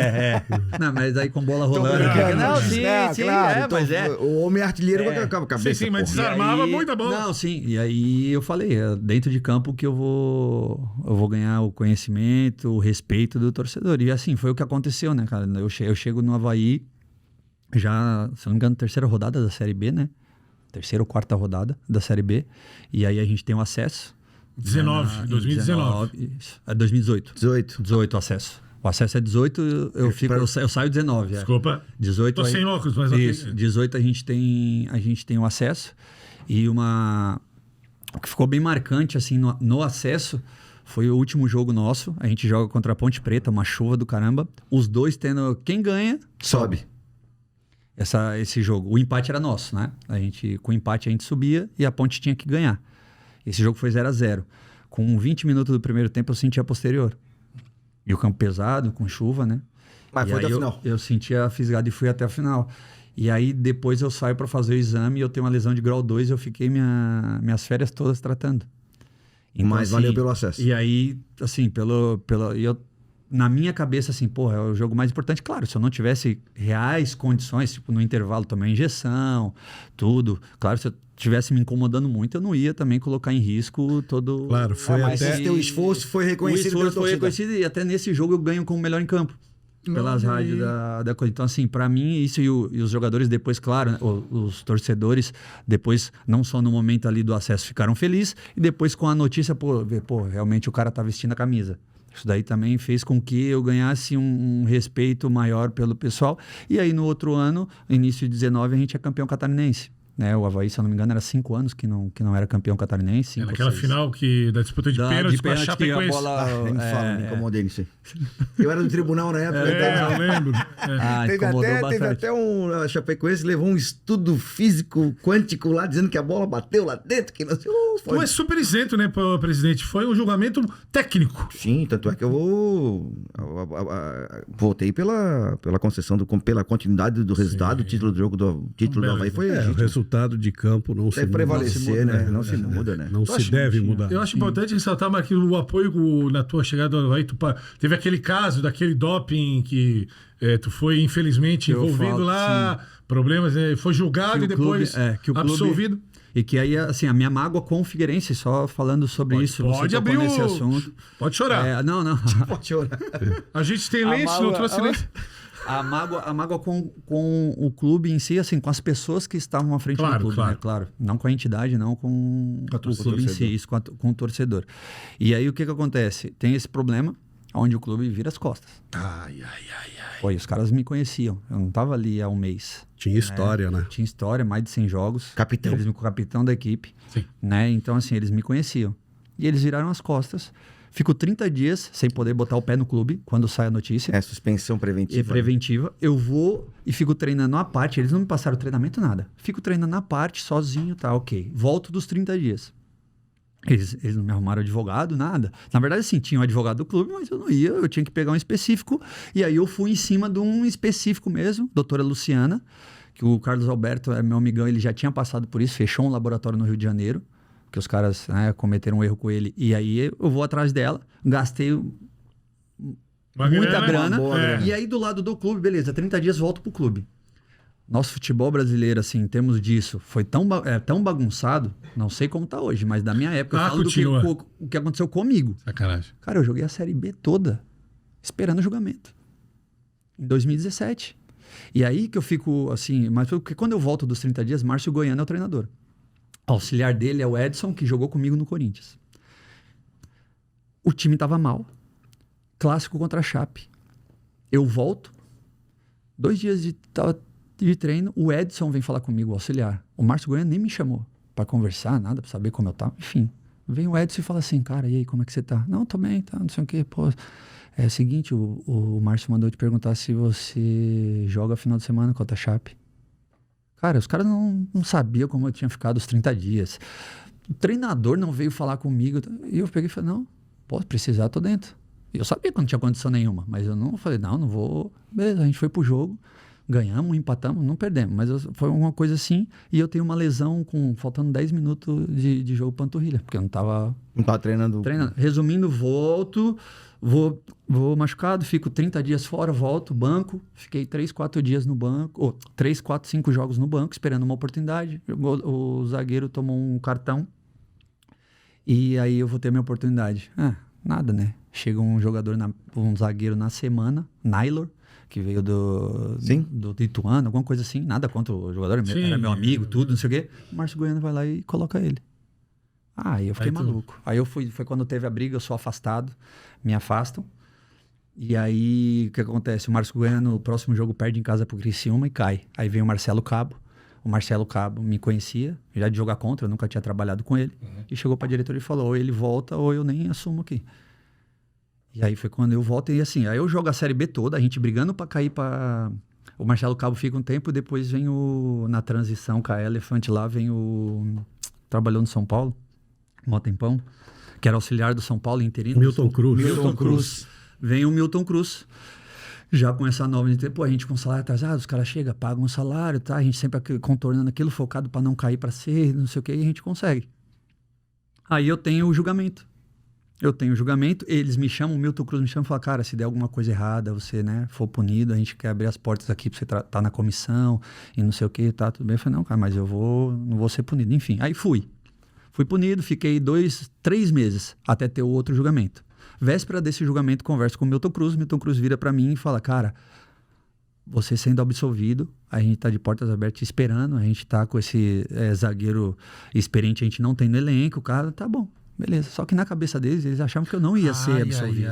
Não, mas aí com bola rolando. Não, sim, claro. Então, mas é. O homem artilheiro acaba a cabeça. Sim, mas porra. desarmava aí, muita bola. Não, sim. E aí eu falei, dentro de campo que eu vou ganhar o conhecimento, o respeito do torcedor. E assim, foi o que aconteceu, né, cara? Eu chego no Avaí, já, se não me engano, terceira rodada da Série B, né? Terceira ou quarta rodada da Série B. E aí a gente tem o acesso. 2019. Isso. É 2018. 18 o acesso. O acesso é 18, eu saio 19. Desculpa. 18 Tô sem óculos, mas isso, 18 a gente tem o acesso. E o que ficou bem marcante assim no acesso foi o último jogo nosso. A gente joga contra a Ponte Preta, uma chuva do caramba. Os dois tendo... Quem ganha, sobe. Esse jogo. O empate era nosso, né? Com o empate a gente subia e a Ponte tinha que ganhar. Esse jogo foi 0-0. Com 20 minutos do primeiro tempo, eu senti a posterior. E o campo pesado, com chuva, né? Mas foi até o final. Eu senti a fisgada e fui até a final. E aí, depois eu saio para fazer o exame e eu tenho uma lesão de grau 2 e eu fiquei minhas férias todas tratando. Então, mas valeu pelo acesso. E aí, assim, na minha cabeça, assim, porra, é o jogo mais importante. Claro, se eu não tivesse reais condições, tipo, no intervalo tomar injeção, tudo. Claro, se eu estivesse me incomodando muito, eu não ia também colocar em risco todo... Claro, foi mas até... esse teu esforço foi reconhecido pela torcida. Foi reconhecido e até nesse jogo eu ganho como melhor em campo. Pelas rádios da coisa. Então, assim, pra mim, isso e os jogadores depois, claro, né, os torcedores, depois, não só no momento ali do acesso, ficaram felizes, e depois com a notícia, pô, realmente o cara tá vestindo a camisa. Isso daí também fez com que eu ganhasse um respeito maior pelo pessoal. E aí, no outro ano, início de 19, a gente é campeão catarinense. Né? O Avaí, se eu não me engano, era 5 anos que não era campeão catarinense. Naquela final da disputa de pênalti com a Chapecoense. Nem me fala, me incomodei nisso aí. Eu era do tribunal na época. Eu lembro. Teve até a Chapecoense levou um estudo físico quântico lá, dizendo que a bola bateu lá dentro. Que não sei, Tu é super isento, né, presidente? Foi um julgamento técnico. Sim, tanto é que eu votei pela concessão, pela continuidade do resultado. O título do jogo do Avaí foi o resultado de campo não se muda. Prevalecer, né? Não se muda, né? Não se deve mudar. Eu acho importante ressaltar, Marquinhos, o apoio na tua chegada ao Avaí. Teve aquele caso daquele doping que tu foi, infelizmente, envolvido lá, problemas, foi julgado e depois absolvido. E que aí, assim, a minha mágoa com o Figueirense, só falando sobre isso, pode abrir nesse assunto. Pode chorar. Não. Pode chorar. A gente tem lenço, não trouxe lenço. A mágoa com o clube em si, assim, com as pessoas que estavam à frente do clube, né? Claro. Não com a entidade, não com o clube em si, isso com o torcedor. E aí, o que acontece? Tem esse problema, onde o clube vira as costas. Ai. Foi, os caras me conheciam. Eu não estava ali há um mês. Tinha história, né? Tinha história, mais de 100 jogos. Capitão da equipe. Sim. Né? Então, assim, eles me conheciam. E eles viraram as costas. Fico 30 dias sem poder botar o pé no clube quando sai a notícia. É suspensão preventiva. Preventiva. Eu vou e fico treinando à parte. Eles não me passaram treinamento, nada. Fico treinando à parte, sozinho, tá, ok. Volto dos 30 dias. Eles não me arrumaram advogado, nada. Na verdade, sim, tinha um advogado do clube, mas eu não ia. Eu tinha que pegar um específico. E aí eu fui em cima de um específico mesmo, doutora Luciana, que o Carlos Alberto é meu amigão, ele já tinha passado por isso, fechou um laboratório no Rio de Janeiro, que os caras cometeram um erro com ele. E aí eu vou atrás dela, gastei muita grana. E aí do lado do clube, beleza, 30 dias volto pro clube. Nosso futebol brasileiro, assim, em termos disso, foi tão bagunçado, não sei como tá hoje, mas da minha época, eu falo o que aconteceu comigo. Sacanagem. Cara, eu joguei a Série B toda, esperando o julgamento. Em 2017. E aí que eu fico, assim, mas porque quando eu volto dos 30 dias, Márcio Goiano é o treinador. O auxiliar dele é o Edson, que jogou comigo no Corinthians. O time tava mal. Clássico contra a Chape. Eu volto, 2 dias de treino, o Edson vem falar comigo, o auxiliar. O Márcio Goiano nem me chamou pra conversar, nada, pra saber como eu tava. Enfim, vem o Edson e fala assim, cara, e aí, como é que você tá? Não, tô bem, tá, não sei o quê. Pô, é o seguinte, o Márcio mandou te perguntar se você joga final de semana contra a Chape. Cara, os caras não sabiam como eu tinha ficado os 30 dias. O treinador não veio falar comigo. E eu peguei e falei, não, posso precisar, tô dentro. E eu sabia que não tinha condição nenhuma, mas eu não falei, não vou. Beleza, a gente foi pro jogo. Ganhamos, empatamos, não perdemos. Mas foi uma coisa assim. E eu tenho uma lesão faltando 10 minutos de jogo panturrilha. Porque eu não tava Não tá treinando. Resumindo, volto, vou machucado, fico 30 dias fora, volto, banco. Fiquei 3, 4 dias no banco. Ou 3, 4, 5 jogos no banco, esperando uma oportunidade. O zagueiro tomou um cartão. E aí eu vou ter minha oportunidade. Nada, né? Chega um zagueiro na semana, Naylor, que veio do Ituano, alguma coisa assim. Nada contra o jogador, era meu amigo, tudo, não sei o quê. O Márcio Goiano vai lá e coloca ele. Aí eu fiquei maluco. Aí foi quando teve a briga, eu sou afastado, me afastam. E aí, o que acontece? O Márcio Goiano, no próximo jogo, perde em casa pro Criciúma e cai. Aí vem o Marcelo Cabo. O Marcelo Cabo me conhecia, já de jogar contra, eu nunca tinha trabalhado com ele. E chegou pra diretoria e falou, ou ele volta ou eu nem assumo aqui. E aí foi quando eu volto e assim, aí eu jogo a Série B toda, a gente brigando pra cair pra... O Marcelo Cabo fica um tempo, depois vem na transição com a Elefante lá, trabalhou no São Paulo, um tempão, que era auxiliar do São Paulo, interino. Milton Cruz. Milton Cruz. Vem o Milton Cruz. Já com essa nova de tempo, a gente com salário atrasado, os caras chegam, pagam um salário, tá? A gente sempre contornando aquilo, focado para não cair para C, não sei o que, e a gente consegue. Aí eu tenho o julgamento. Eles me chamam, o Milton Cruz me chama e fala, cara, se der alguma coisa errada, você, né, for punido, a gente quer abrir as portas aqui pra você tá na comissão e não sei o que, tá, tudo bem. Eu falei, não, cara, mas não vou ser punido. Enfim, aí fui punido, fiquei 3 meses até ter o outro julgamento. Véspera desse julgamento, converso com o Milton Cruz vira pra mim e fala, cara, você sendo absolvido, a gente tá de portas abertas esperando, a gente tá com esse zagueiro experiente, a gente não tem no elenco, cara, tá bom, beleza. Só que na cabeça deles, eles achavam que eu não ia ser absolvido.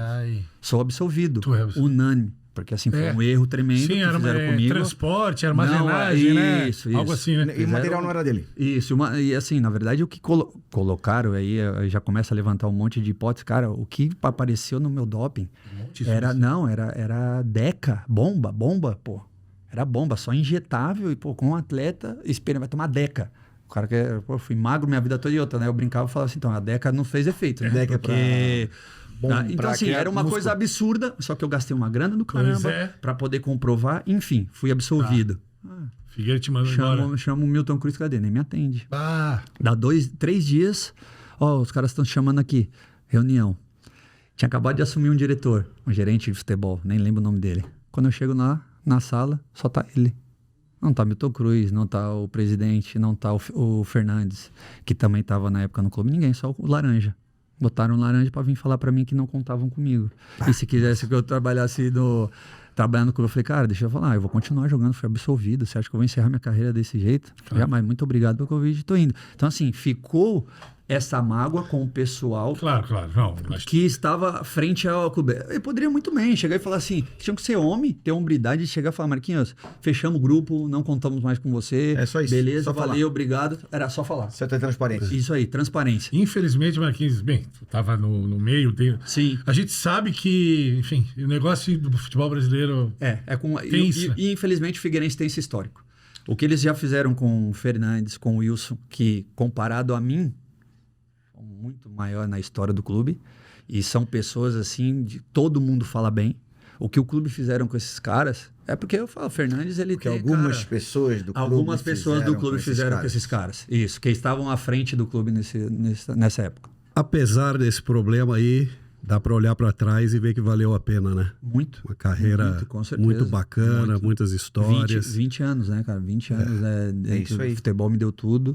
Sou absolvido, unânime. Porque assim, foi um erro tremendo. Sim, era comigo. Transporte, armazenagem, né? Isso. Algo assim, né? E o material não era dele. Isso, e assim, na verdade, o que colocaram aí, já começa a levantar um monte de hipóteses. Cara, o que apareceu no meu doping era Deca, bomba, pô. Era bomba, só injetável e, pô, com um atleta, vai tomar Deca. O cara fui magro minha vida toda e outra, né? Eu brincava e falava assim, então, a Deca não fez efeito, né? Deca porque... Então, assim, era uma coisa absurda, só que eu gastei uma grana do caramba pra poder comprovar. Enfim, fui absolvido. Figueira te mandou embora. Chama o Milton Cruz, cadê? Nem me atende. Dá 3 dias, os caras estão chamando aqui, reunião. Tinha acabado de assumir um diretor, um gerente de futebol, nem lembro o nome dele. Quando eu chego na sala, só tá ele. Não tá Milton Cruz, não tá o presidente, não tá o Fernandes, que também tava na época no clube, ninguém, só o Laranja. Botaram Laranja pra vir falar pra mim que não contavam comigo. E se quisesse que eu trabalhasse trabalhando no clube, eu falei, cara, deixa eu falar, eu vou continuar jogando, fui absolvido. Você acha que eu vou encerrar minha carreira desse jeito? Jamais, muito obrigado pelo convite, tô indo. Então, assim, ficou essa mágoa com o pessoal que estava frente ao clube. Eu poderia muito bem chegar e falar assim, tinha que ser homem, ter hombridade de chegar e falar, Marquinhos, fechamos o grupo, não contamos mais com você. É só isso. Beleza, só valeu, falar. Obrigado. Era só falar. Você tem transparência. Isso aí, transparência. Infelizmente, Marquinhos, bem, tu tava no meio. Sim. A gente sabe que, enfim, o negócio do futebol brasileiro... E infelizmente o Figueirense tem esse histórico. O que eles já fizeram com o Fernandes, com o Wilson, que comparado a mim, muito maior na história do clube, e são pessoas assim, todo mundo fala bem. O que o clube fizeram com esses caras, é porque eu falo, Fernandes, ele porque tem, algumas pessoas do clube fizeram com esses caras. Isso, que estavam à frente do clube nessa época. Apesar desse problema aí, dá para olhar para trás e ver que valeu a pena, né? Muito. Uma carreira muito bacana, muitas histórias. 20 anos, né, cara? 20 anos dentro do futebol me deu tudo.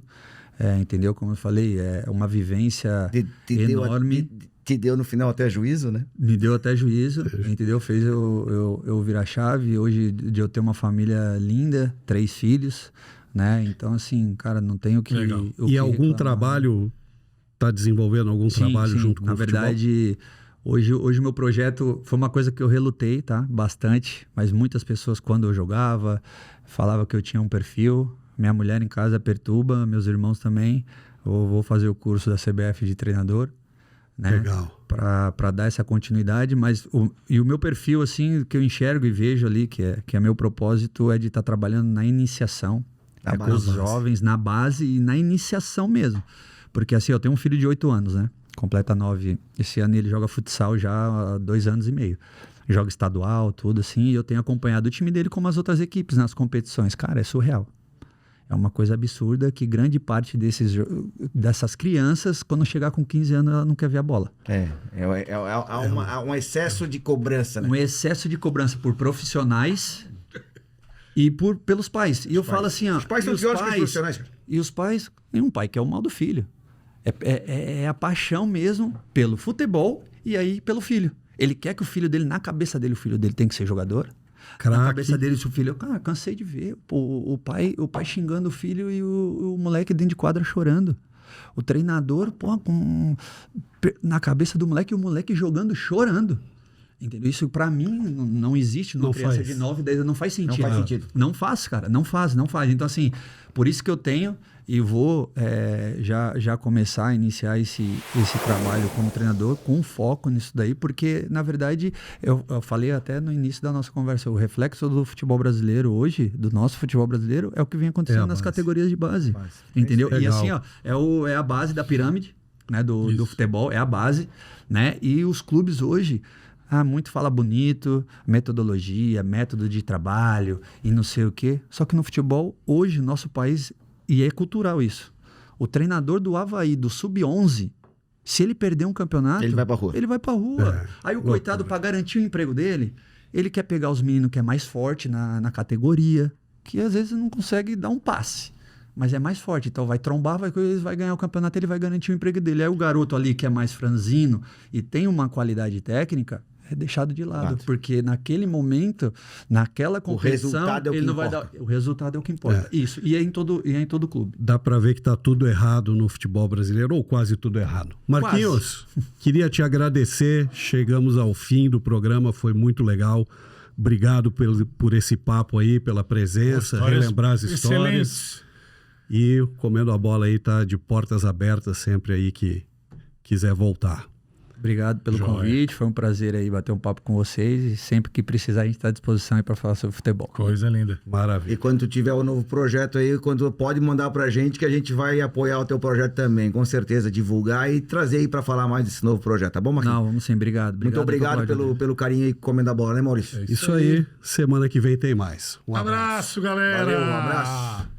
Entendeu? Como eu falei, é uma vivência enorme. Te deu no final até juízo, né? Me deu até juízo, entendeu? Fez eu virar chave. Hoje, de eu ter uma família linda, 3 filhos, né? Então, assim, cara, não tenho o que... E algum trabalho... Tá desenvolvendo algum trabalho junto com o futebol? Na verdade, hoje o meu projeto foi uma coisa que eu relutei, tá? Bastante. Mas muitas pessoas, quando eu jogava, falavam que eu tinha um perfil... Minha mulher em casa perturba, meus irmãos também. Eu vou fazer o curso da CBF de treinador, né? Legal. Para dar essa continuidade, mas o meu perfil, assim, que eu enxergo e vejo ali, que é meu propósito, é de estar trabalhando na iniciação, com os jovens, na base e na iniciação mesmo. Porque assim, eu tenho um filho de 8 anos, né? Completa 9. Esse ano ele joga futsal já há 2 anos e meio. joga estadual, tudo assim, e eu tenho acompanhado o time dele como as outras equipes nas competições. Cara, é surreal. É uma coisa absurda que grande parte dessas crianças, quando chegar com 15 anos, ela não quer ver a bola. Há um excesso de cobrança, né? Um excesso de cobrança por profissionais e pelos pais. E eu falo assim, ó... Os pais são piores que os profissionais, cara. E os pais... E um pai quer o mal do filho. É a paixão mesmo pelo futebol e aí pelo filho. Ele quer que o filho dele, na cabeça dele, o filho dele tem que ser jogador. Na cabeça dele, se o filho... Cara, cansei de ver o pai xingando o filho e o moleque dentro de quadra chorando. O treinador, na cabeça do moleque, o moleque jogando, chorando. Entendeu? Isso pra mim não existe numa criança de 9, 10 anos. Não faz sentido. Não faz sentido. Não faz, cara. Não faz. Então, assim, por isso que eu tenho e vou já começar a iniciar esse trabalho como treinador com foco nisso daí, porque, na verdade, eu falei até no início da nossa conversa, o reflexo do futebol brasileiro hoje, do nosso futebol brasileiro, é o que vem acontecendo nas categorias de base. Entendeu? E assim, ó, é a base da pirâmide, né, do futebol, é a base, né? E os clubes hoje... muito fala bonito, metodologia, método de trabalho e não sei o quê. Só que no futebol, hoje, nosso país, e é cultural isso, o treinador do Avaí, do Sub-11, se ele perder um campeonato... Ele vai pra rua. Ele vai pra rua. Aí o coitado, para garantir o emprego dele, ele quer pegar os meninos que é mais forte na categoria, que às vezes não consegue dar um passe. Mas é mais forte, então vai trombar, vai ganhar o campeonato, ele vai garantir o emprego dele. Aí o garoto ali que é mais franzino e tem uma qualidade técnica, é deixado de lado, porque naquele momento, naquela competição, o resultado é o que importa. Isso, e é em todo clube. Dá para ver que tá tudo errado no futebol brasileiro, ou quase tudo errado. Marquinhos, queria te agradecer, chegamos ao fim do programa, foi muito legal. Obrigado por esse papo aí, pela presença, relembrar as histórias. Excelente. E o Comendo a Bola aí tá de portas abertas sempre aí que quiser voltar. Obrigado pelo convite, foi um prazer aí bater um papo com vocês e sempre que precisar a gente está à disposição aí para falar sobre futebol. Coisa linda. Maravilha. E quando tu tiver um novo projeto aí, pode mandar pra gente que a gente vai apoiar o teu projeto também, com certeza, divulgar e trazer aí pra falar mais desse novo projeto, tá bom, Marquinhos? Não, vamos sim, obrigado. Muito obrigado pelo carinho aí Comendo a Bola, né, Maurício? Isso aí, semana que vem tem mais. Um abraço, galera. Valeu, um abraço.